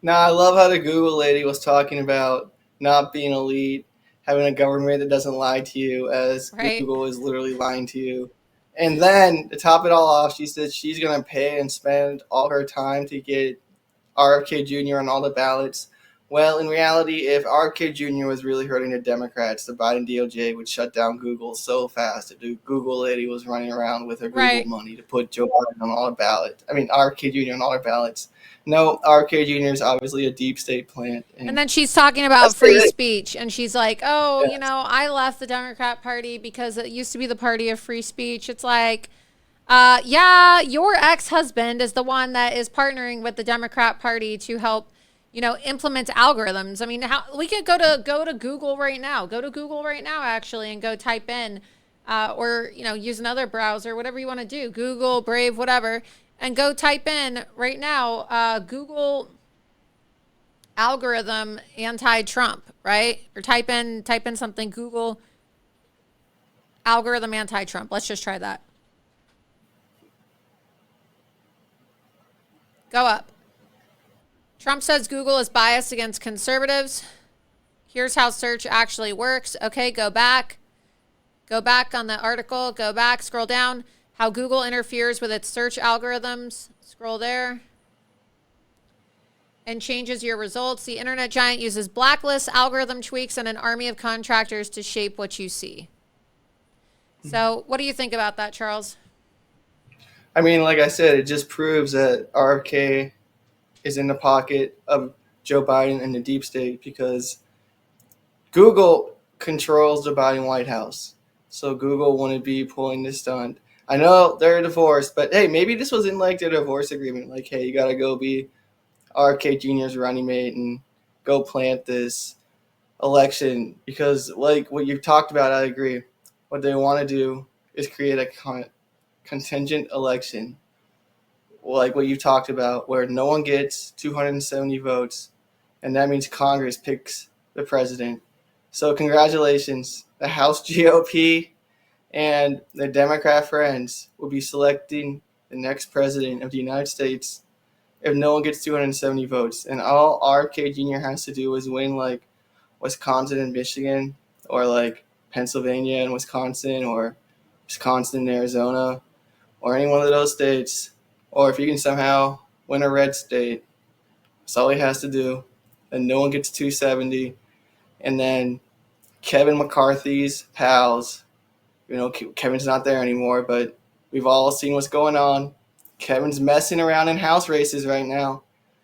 Nah, I love how the Google lady was talking about not being elite, having a government that doesn't lie to you, as Right. Google is literally lying to you. And then to top it all off, she said she's going to pay and spend all her time to get RFK Jr. on all the ballots. Well, in reality, if RFK Jr. was really hurting the Democrats, the Biden DOJ would shut down Google so fast. The Google lady was running around with her Google money to put Joe Biden on all the ballots. I mean, RFK Jr. on all the ballots. No, RFK Jr. is obviously a deep state plant. And then she's talking about free speech, and she's like, oh, you know, I left the Democrat Party because it used to be the party of free speech. It's like, yeah, your ex-husband is the one that is partnering with the Democrat Party to help, you know, implement algorithms. I mean, we could go to Google right now. Go to Google right now, actually, and go type in, or, you know, use another browser, whatever you want to do, Google, Brave, whatever, and go type in right now, Google algorithm anti-Trump, right? Or type in something, Google algorithm anti-Trump. Let's just try that. Go up. Trump says Google is biased against conservatives. Here's how search actually works. Okay, go back. Go back on the article. Go back, scroll down. How Google interferes with its search algorithms. Scroll there. And changes your results. The internet giant uses blacklists, algorithm tweaks, and an army of contractors to shape what you see. So what do you think about that, Charles? I mean, like I said, it just proves that RFK is in the pocket of Joe Biden and the deep state because Google controls the Biden White House. So Google wouldn't be pulling this stunt. I know they're divorced, but hey, maybe this was in like their divorce agreement. Like, hey, you got to go be RFK Jr.'s running mate and go plant this election because like what you've talked about, I agree. What they want to do is create a contingent election like what you talked about where no one gets 270 votes and that means Congress picks the president. So congratulations, the House GOP and the Democrat friends will be selecting the next president of the United States if no one gets 270 votes. And all RFK Jr. has to do is win like Wisconsin and Michigan or like Pennsylvania and Wisconsin or Wisconsin and Arizona or any one of those states. Or if you can somehow win a red state, that's all he has to do. And no one gets 270. And then Kevin McCarthy's pals, you know, Kevin's not there anymore, but we've all seen what's going on. Kevin's messing around in House races right now.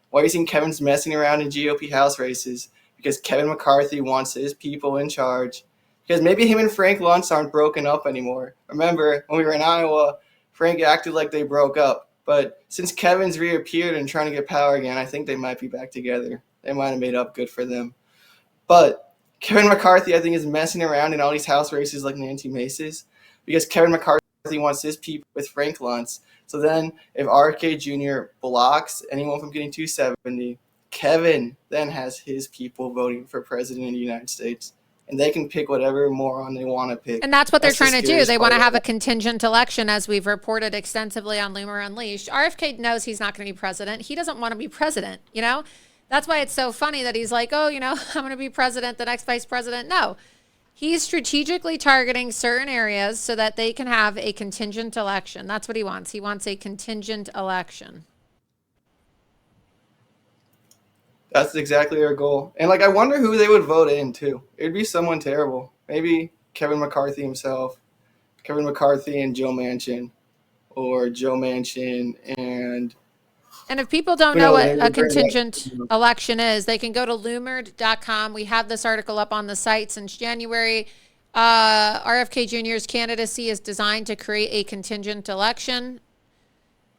Why are you seeing Kevin's messing around in GOP House races? Because Kevin McCarthy wants his people in charge. Because maybe him and Frank Luntz aren't broken up anymore. Remember, when we were in Iowa, Frank acted like they broke up. But since Kevin's reappeared and trying to get power again, I think they might be back together. They might have made up good for them. But Kevin McCarthy, I think, is messing around in all these House races like Nancy Mace's because Kevin McCarthy wants his people with Frank Luntz. So then if RFK Jr. blocks anyone from getting 270, Kevin then has his people voting for president of the United States. And they can pick whatever moron they want to pick. And that's what they're trying to do. They want to have a contingent election, as we've reported extensively on Loomer Unleashed. RFK knows he's not going to be president. He doesn't want to be president, you know? That's why it's so funny that he's like, oh, you know, I'm going to be president, the next vice president. No. He's strategically targeting certain areas so that they can have a contingent election. That's what he wants. He wants a contingent election. That's exactly their goal. And, like, I wonder who they would vote in, too. It would be someone terrible. Maybe Kevin McCarthy himself. Kevin McCarthy and Joe Manchin. Or Joe Manchin and... And if people don't know what a contingent election is, they can go to loomer.com. We have this article up on the site since January. RFK Jr.'s candidacy is designed to create a contingent election.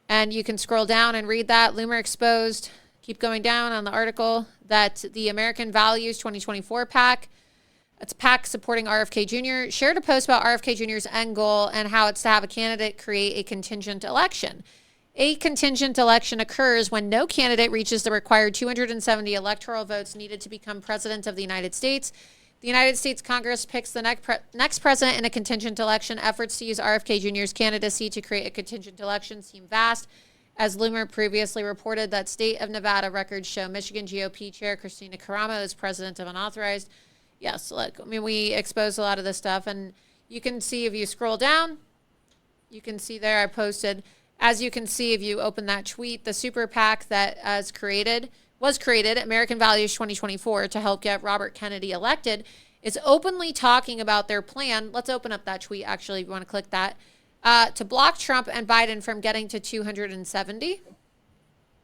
And you can scroll down and read that. Loomer exposed... Keep going down on the article that the American Values 2024 PAC, it's a PAC supporting RFK Jr., shared a post about RFK Jr.'s end goal and how it's to have a candidate create a contingent election. A contingent election occurs when no candidate reaches the required 270 electoral votes needed to become president of the United States. The United States Congress picks the next president in a contingent election. Efforts to use RFK Jr.'s candidacy to create a contingent election seem vast. As Loomer previously reported, that state of Nevada records show Michigan GOP Chair Christina Caramo is president of unauthorized. Yes, look, I mean, we exposed a lot of this stuff, and you can see if you scroll down, You can see there I posted. As you can see, if you open that tweet, the super PAC that was created, American Values 2024, to help get Robert Kennedy elected, is openly talking about their plan. Let's open up that tweet, actually, if you want to click that, to block Trump and Biden from getting to 270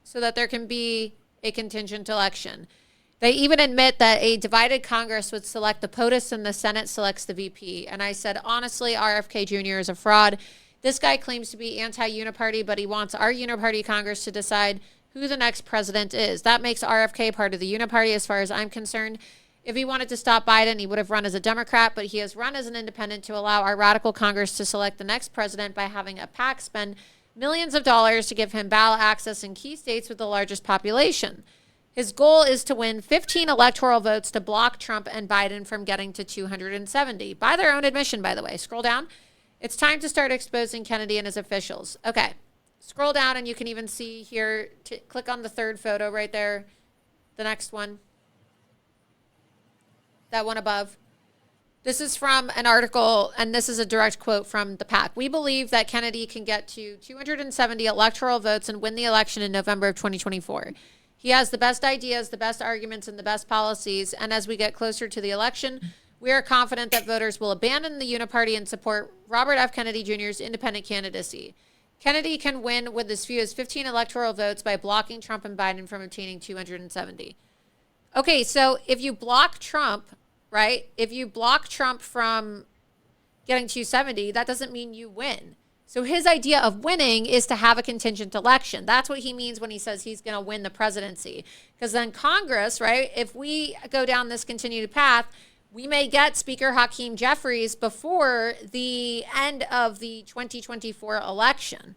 so that there can be a contingent election. They even admit that a divided Congress would select the POTUS and the Senate selects the VP. And I said, honestly, RFK Jr. is a fraud. This guy claims to be anti-uniparty, but he wants our uniparty Congress to decide who the next president is. That makes RFK part of the uniparty as far as I'm concerned. If he wanted to stop Biden, he would have run as a Democrat, but he has run as an independent to allow our radical Congress to select the next president by having a PAC spend millions of dollars to give him ballot access in key states with the largest population. His goal is to win 15 electoral votes to block Trump and Biden from getting to 270. By their own admission, by the way. Scroll down. It's time to start exposing Kennedy and his officials. Okay. Scroll down and you can even see here, click on the third photo right there. The next one. That one above. This is from an article, and this is a direct quote from the PAC. We believe that Kennedy can get to 270 electoral votes and win the election in November of 2024. He has the best ideas, the best arguments, and the best policies. And as we get closer to the election, we are confident that voters will abandon the uniparty and support Robert F. Kennedy Jr.'s independent candidacy. Kennedy can win with as few as 15 electoral votes by blocking Trump and Biden from obtaining 270. Okay, so if you block Trump, right? If you block Trump from getting 270, that doesn't mean you win. So his idea of winning is to have a contingent election. That's what he means when he says he's going to win the presidency. Because then Congress, right, if we go down this continued path, we may get Speaker Hakeem Jeffries before the end of the 2024 election.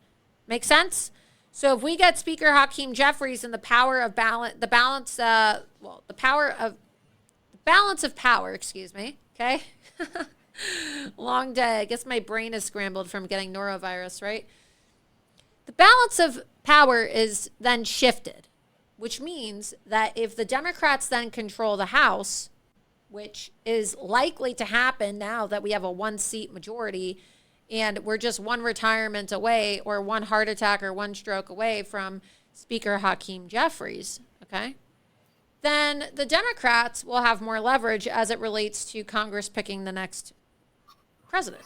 Make sense? So if we get Speaker Hakeem Jeffries and the power of balance of power, excuse me, okay? Long day. I guess my brain is scrambled from getting norovirus, right? The balance of power is then shifted, which means that if the Democrats then control the House, which is likely to happen now that we have a one-seat majority and we're just one retirement away or one heart attack or one stroke away from Speaker Hakeem Jeffries, okay? Then the Democrats will have more leverage as it relates to Congress picking the next president.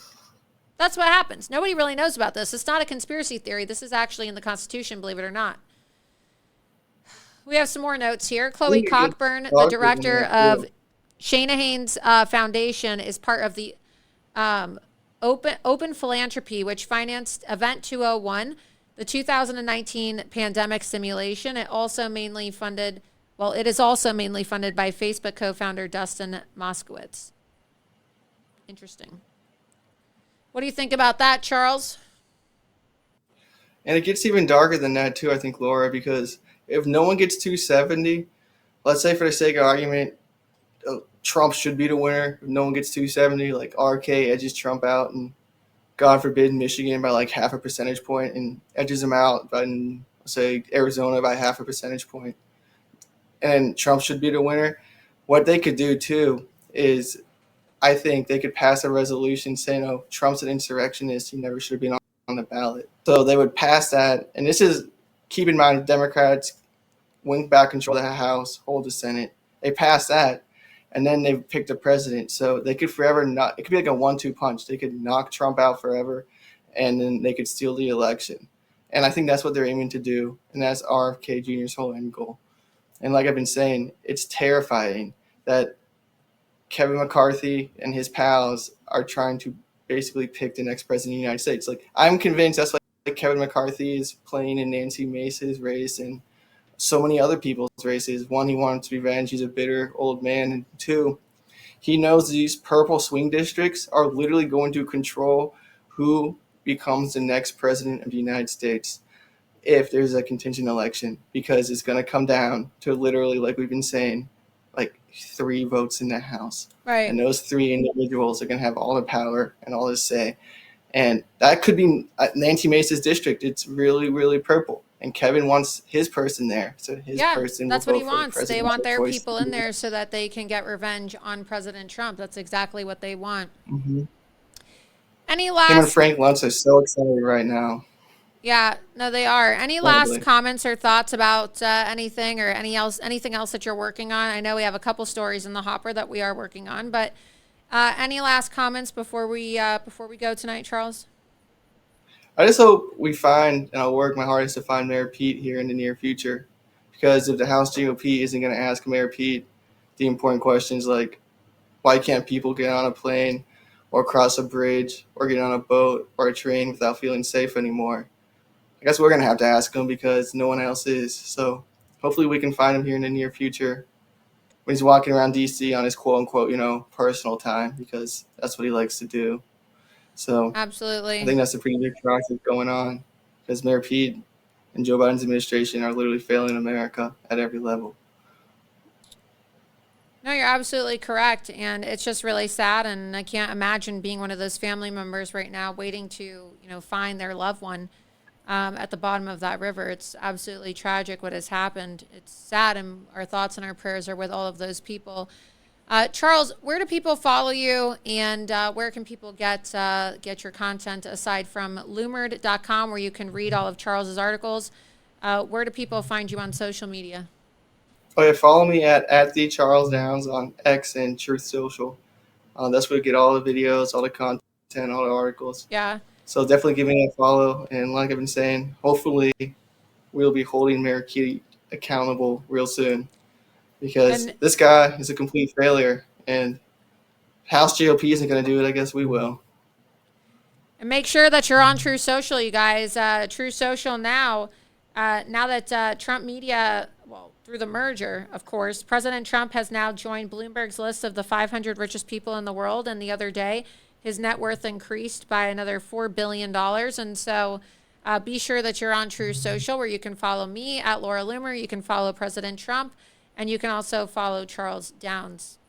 That's what happens. Nobody really knows about this. It's not a conspiracy theory. This is actually in the Constitution, believe it or not. We have some more notes here. Chloe Cockburn, the director of Shanahan's Foundation, is part of the Open Philanthropy, which financed Event 201, the 2019 pandemic simulation. It is also mainly funded by Facebook co-founder Dustin Moskowitz. Interesting. What do you think about that, Charles? And it gets even darker than that too, I think, Laura, because if no one gets 270, let's say for the sake of argument, Trump should be the winner. If no one gets 270, like RK edges Trump out, and God forbid Michigan by like half a percentage point and edges him out by, say, Arizona by half a percentage point, and Trump should be the winner. What they could do too is, I think they could pass a resolution saying, oh, Trump's an insurrectionist. He never should have been on the ballot. So they would pass that. And this is, keep in mind, Democrats win back control of the House, hold the Senate. They pass that, and then they pick the president. So they could forever not, it could be like a 1-2 punch. They could knock Trump out forever, and then they could steal the election. And I think that's what they're aiming to do. And that's RFK Jr.'s whole end goal. And like I've been saying, it's terrifying that Kevin McCarthy and his pals are trying to basically pick the next president of the United States. Like, I'm convinced that's like Kevin McCarthy is playing in Nancy Mace's race and so many other people's races. One, he wanted to revenge. He's a bitter old man. And two, he knows these purple swing districts are literally going to control who becomes the next president of the United States if there's a contingent election, because it's going to come down to literally, like we've been saying, like 3 votes in the House. Right. And those 3 individuals are going to have all the power and all the say. And that could be Nancy Mace's district. It's really, really purple. And Kevin wants his person there. So his person that's will what he vote for the wants. They want their choice. people in there so that they can get revenge on President Trump. That's exactly what they want. Mm-hmm. Any Him and last? Frank Luntz are so excited right now. Yeah, no, they are. Any last comments or thoughts about anything or anything else that you're working on? I know we have a couple stories in the hopper that we are working on, but any last comments before we go tonight, Charles? I just hope we find, and I'll work my hardest to find Mayor Pete here in the near future, because if the House GOP isn't going to ask Mayor Pete the important questions like why can't people get on a plane or cross a bridge or get on a boat or a train without feeling safe anymore, I guess we're going to have to ask him because no one else is. So hopefully we can find him here in the near future when he's walking around D.C. on his quote-unquote, personal time, because that's what he likes to do. So absolutely, I think that's a pretty big process going on, because Mayor Pete and Joe Biden's administration are literally failing America at every level. No, you're absolutely correct. And it's just really sad. And I can't imagine being one of those family members right now waiting to, find their loved one at the bottom of that river. It's absolutely tragic what has happened. It's sad. And our thoughts and our prayers are with all of those people. Charles, where do people follow you, and where can people get your content aside from loomered.com, where you can read all of Charles's articles? Where do people find you on social media? Oh, yeah, follow me at the Charles Downs on X and Truth Social. That's where you get all the videos, all the content, all the articles. Yeah. So definitely give me a follow. And like I've been saying, hopefully we'll be holding Mayor Pete accountable real soon, because this guy is a complete failure. And House GOP isn't going to do it. I guess we will. And make sure that you're on True Social, you guys. True Social now that Trump Media, through the merger, of course, President Trump has now joined Bloomberg's list of the 500 richest people in the world. And the other day, his net worth increased by another $4 billion. And so be sure that you're on True Social, where you can follow me at Laura Loomer. You can follow President Trump, and you can also follow Charles Downs.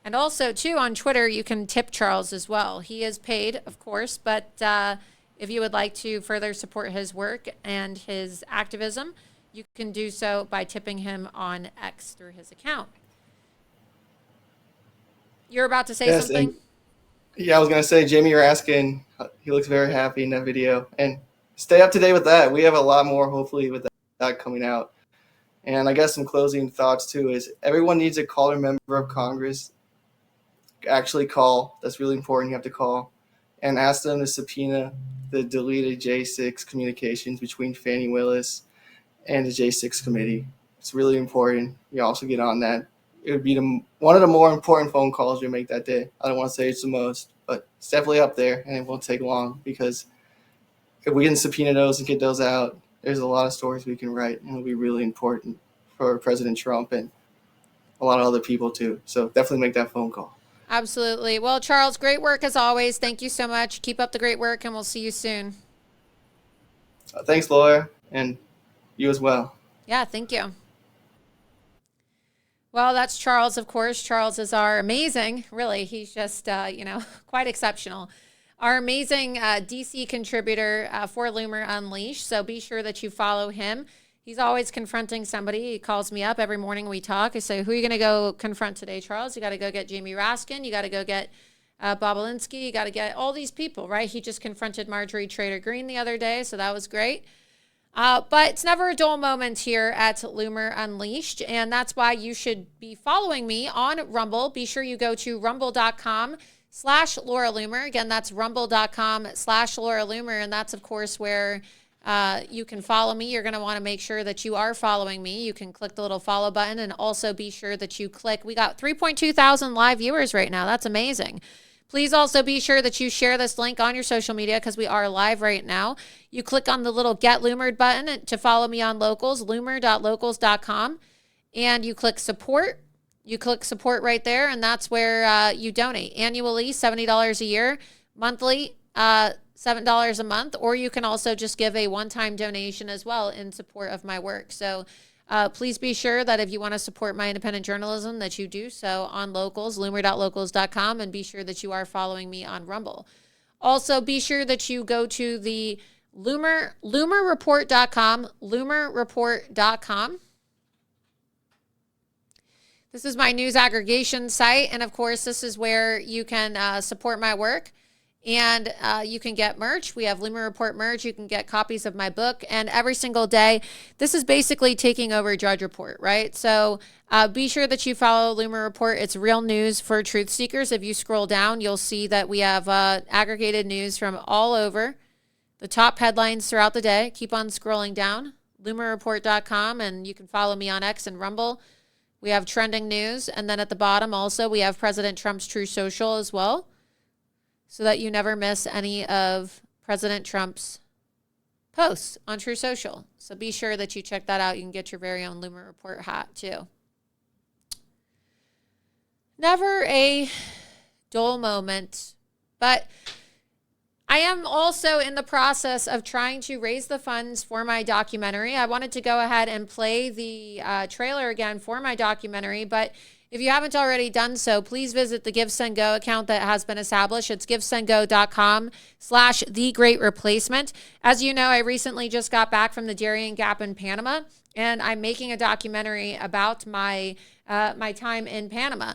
And also, too, on Twitter, you can tip Charles as well. He is paid, of course, but if you would like to further support his work and his activism, you can do so by tipping him on X through his account. You're about to say something? Yeah, I was going to say, Jamie, you're asking. He looks very happy in that video. And stay up to date with that. We have a lot more, hopefully, with that coming out. And I guess some closing thoughts, too, is everyone needs to call their member of Congress. Actually call. That's really important. You have to call. And ask them to subpoena the deleted J6 communications between Fani Willis and the J6 committee. It's really important. You also get on that. It would be one of the more important phone calls you make that day. I don't want to say it's the most, but it's definitely up there, and it won't take long, because if we can subpoena those and get those out, there's a lot of stories we can write, and it'll be really important for President Trump and a lot of other people too. So definitely make that phone call. Absolutely. Well, Charles, great work as always. Thank you so much. Keep up the great work, and we'll see you soon. Thanks, Laura, and you as well. Yeah, thank you. Well, that's Charles, of course. Charles is our amazing, really, he's just, quite exceptional. Our amazing DC contributor for Loomer Unleashed. So be sure that you follow him. He's always confronting somebody. He calls me up every morning. We talk. I say, who are you going to go confront today, Charles? You got to go get Jamie Raskin. You got to go get Bobolinsky. You got to get all these people, right? He just confronted Marjorie Trader Green the other day, so that was great. But it's never a dull moment here at Loomer Unleashed, and that's why you should be following me on Rumble. Be sure you go to rumble.com/Laura Loomer. Again, that's rumble.com/Laura Loomer, and that's, of course, where you can follow me. You're going to want to make sure that you are following me. You can click the little follow button, and also be sure that you click. We got 3.2 thousand live viewers right now. That's amazing. Please also be sure that you share this link on your social media, because we are live right now. You click on the little Get Loomered button to follow me on Locals, loomer.locals.com, and you click support. You click support right there, and that's where you donate. Annually, $70 a year. Monthly, $7 a month. Or you can also just give a one-time donation as well in support of my work. So please be sure that if you want to support my independent journalism, that you do so on Locals, loomer.locals.com, and be sure that you are following me on Rumble. Also, be sure that you go to the loomerreport.com, loomerreport.com. This is my news aggregation site, and of course, this is where you can support my work. And you can get merch. We have Loomer Report merch. You can get copies of my book. And every single day, this is basically taking over Judge Report, right? So be sure that you follow Loomer Report. It's real news for truth seekers. If you scroll down, you'll see that we have aggregated news from all over, the top headlines throughout the day. Keep on scrolling down, loomerreport.com, and you can follow me on X and Rumble. We have trending news. And then at the bottom also, we have President Trump's True Social as well, so that you never miss any of President Trump's posts on True Social. So be sure that you check that out. You can get your very own Loomer Report hat too. Never a dull moment, but I am also in the process of trying to raise the funds for my documentary. I wanted to go ahead and play the trailer again for my documentary, but if you haven't already done so, please visit the Give, Send, Go account that has been established. It's givesendgo.com/thegreatreplacement. As you know, I recently just got back from the Darien Gap in Panama, and I'm making a documentary about my time in Panama,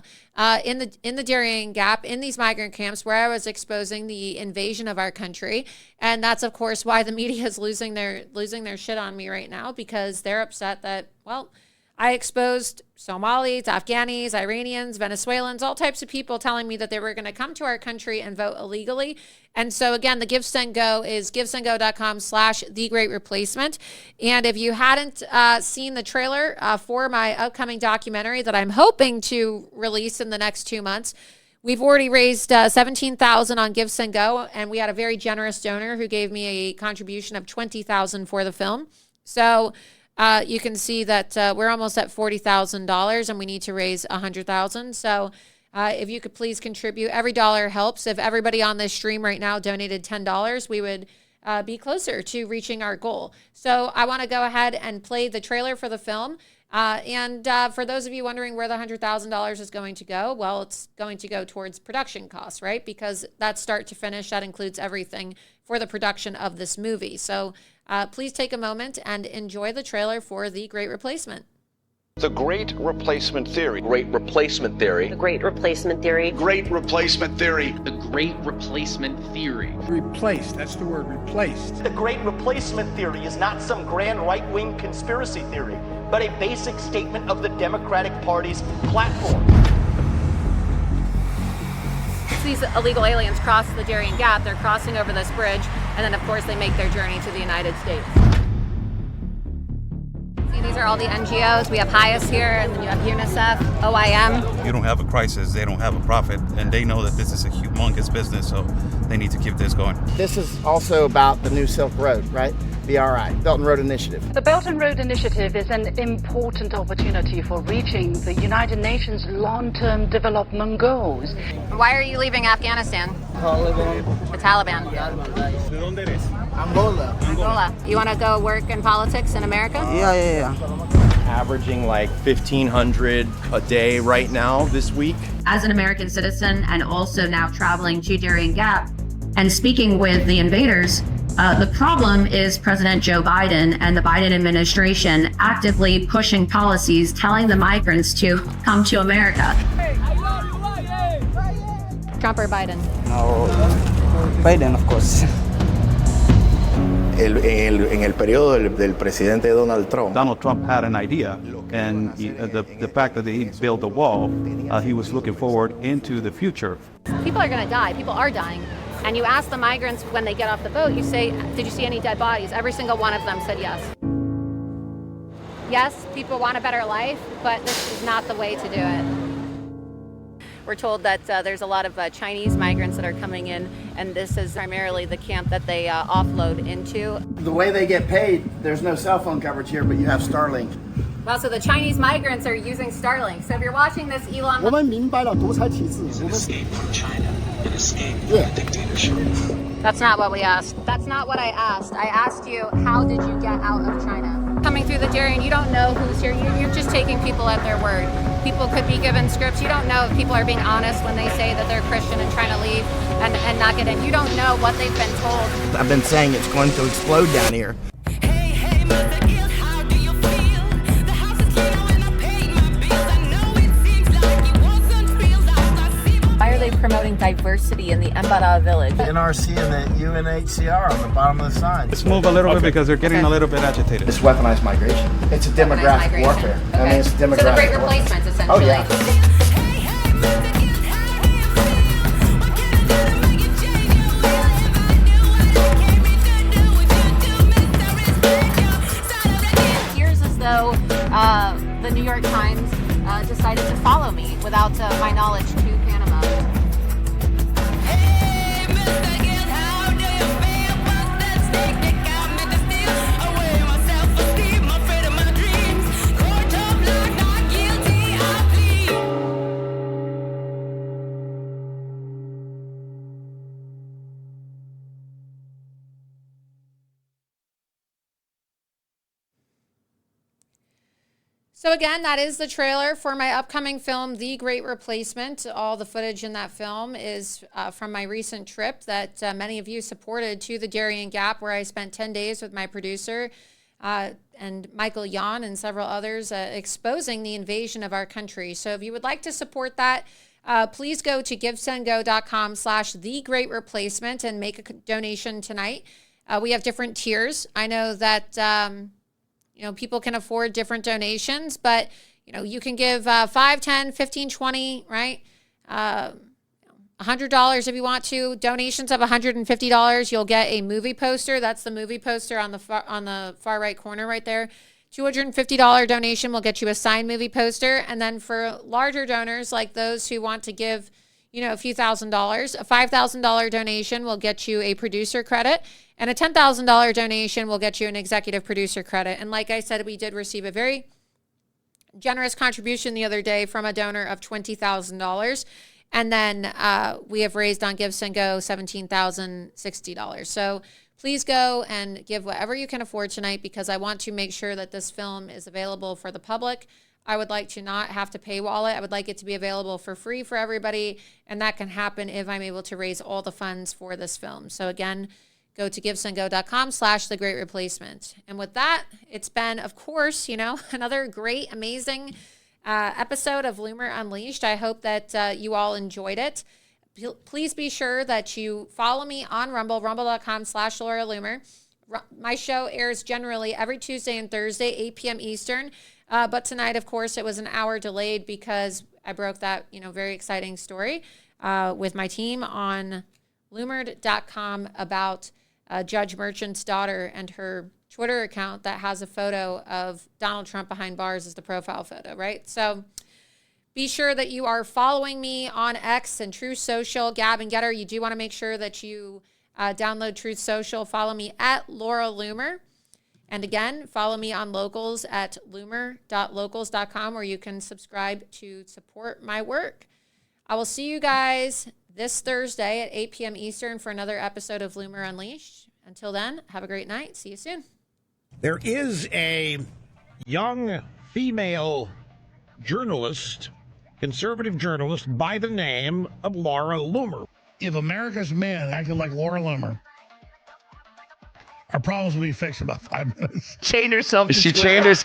in the Darien Gap, in these migrant camps where I was exposing the invasion of our country. And that's, of course, why the media is losing their shit on me right now, because they're upset that, well, I exposed Somalis, Afghanis, Iranians, Venezuelans, all types of people telling me that they were going to come to our country and vote illegally. And so again, the Give, Send, Go is givesendgo.com/thegreatreplacement. And if you hadn't seen the trailer for my upcoming documentary that I'm hoping to release in the next 2 months, we've already raised $17,000 on Give, Send, Go, and we had a very generous donor who gave me a contribution of $20,000 for the film. So you can see that we're almost at $40,000 and we need to raise $100,000. So if you could please contribute, every dollar helps. If everybody on this stream right now donated $10, we would be closer to reaching our goal. So I want to go ahead and play the trailer for the film. And for those of you wondering where the $100,000 is going to go, well, it's going to go towards production costs, right? Because that's start to finish. That includes everything for the production of this movie. So please take a moment and enjoy the trailer for The Great Replacement. The Great Replacement Theory. Great Replacement Theory. The Great Replacement Theory. Great Replacement Theory. The Great Replacement Theory. Replaced, that's the word, replaced. The Great Replacement Theory is not some grand right-wing conspiracy theory, but a basic statement of the Democratic Party's platform. These illegal aliens cross the Darien Gap. They're crossing over this bridge, and then of course they make their journey to the United States. See, these are all the NGOs. We have HIAS here, and then you have UNICEF, OIM. You don't have a crisis, they don't have a profit, and they know that this is a humongous business, so they need to keep this going. This is also about the new Silk Road, right? BRI, Belt and Road Initiative. The Belt and Road Initiative is an important opportunity for reaching the United Nations long-term development goals. Why are you leaving Afghanistan? Taliban. The Taliban. ¿De dónde eres? Angola. Angola. You want to go work in politics in America? Yeah. Averaging like 1,500 a day right now this week. As an American citizen and also now traveling to Darien Gap and speaking with the invaders, the problem is President Joe Biden and the Biden administration actively pushing policies telling the migrants to come to America. Trump or Biden? No, Biden, of course. En el periodo del presidente Donald Trump had an idea, and the fact that he built a wall, he was looking forward into the future. People are going to die. People are dying. And you ask the migrants when they get off the boat, you say, did you see any dead bodies? Every single one of them said yes. Yes, people want a better life, but this is not the way to do it. We're told that there's a lot of Chinese migrants that are coming in, and this is primarily the camp that they offload into. The way they get paid, there's no cell phone coverage here, but you have Starlink. Well, so the Chinese migrants are using Starlink. So if you're watching this, Elon... 我们明白了独裁体制。 It's an escape from China, an escape from a dictatorship. That's not what we asked. That's not what I asked. I asked you, how did you get out of China? Coming through the Darien, you don't know who's here. You're just taking people at their word. People could be given scripts. You don't know if people are being honest when they say that they're Christian and trying to leave and not get in. You don't know what they've been told. I've been saying it's going to explode down here. Why are they promoting diversity in the Embarra village. NRC and the UNHCR on the bottom of the sign. Let's move a little bit because they're getting a little bit agitated. It's weaponized migration. It's a demographic warfare. Okay. I mean, it's demographic so the great warfare. replacement, essentially. Oh, yeah. Though the New York Times decided to follow me without my knowledge to Panama. So again, that is the trailer for my upcoming film, The Great Replacement. All the footage in that film is from my recent trip that many of you supported to the Darien Gap, where I spent 10 days with my producer and Michael Yon and several others exposing the invasion of our country. So if you would like to support that, please go to givesendgo.com/thegreatreplacement and make a donation tonight. We have different tiers. I know that people can afford different donations, but, you can give 5, 10, 15, 20, right? $100 if you want to. Donations of $150, you'll get a movie poster. That's the movie poster on the far right corner right there. $250 donation will get you a signed movie poster. And then for larger donors, like those who want to give, a few $1,000s, a $5,000 donation will get you a producer credit. And a $10,000 donation will get you an executive producer credit. And like I said, we did receive a very generous contribution the other day from a donor of $20,000. And then we have raised on Give Send Go $17,060. So please go and give whatever you can afford tonight, because I want to make sure that this film is available for the public. I would like to not have to paywall it. I would like it to be available for free for everybody. And that can happen if I'm able to raise all the funds for this film. So again, go to givesendgo.com/thegreatreplacement. And with that, it's been, of course, another great, amazing episode of Loomer Unleashed. I hope that you all enjoyed it. Please be sure that you follow me on Rumble, rumble.com/Laura Loomer. My show airs generally every Tuesday and Thursday, 8 p.m. Eastern. But tonight, of course, it was an hour delayed because I broke that, very exciting story with my team on Loomered.com about Judge Merchant's daughter and her Twitter account that has a photo of Donald Trump behind bars as the profile photo, right? So be sure that you are following me on X and Truth Social, Gab and Getter. You do want to make sure that you download Truth Social. Follow me at Laura Loomer. And again, follow me on Locals at loomer.locals.com, where you can subscribe to support my work. I will see you guys this Thursday at 8 p.m. Eastern for another episode of Loomer Unleashed. Until then, have a great night. See you soon. There is a young female journalist, conservative journalist, by the name of Laura Loomer. If America's men acted like Laura Loomer, our problems will be fixed in about 5 minutes. Chained herself to She Twitter. chained her.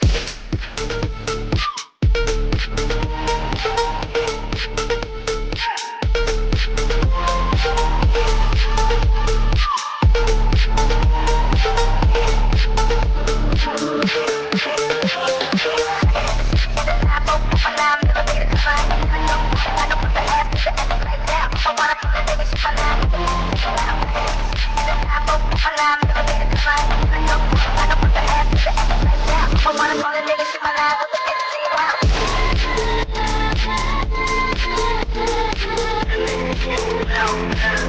Well,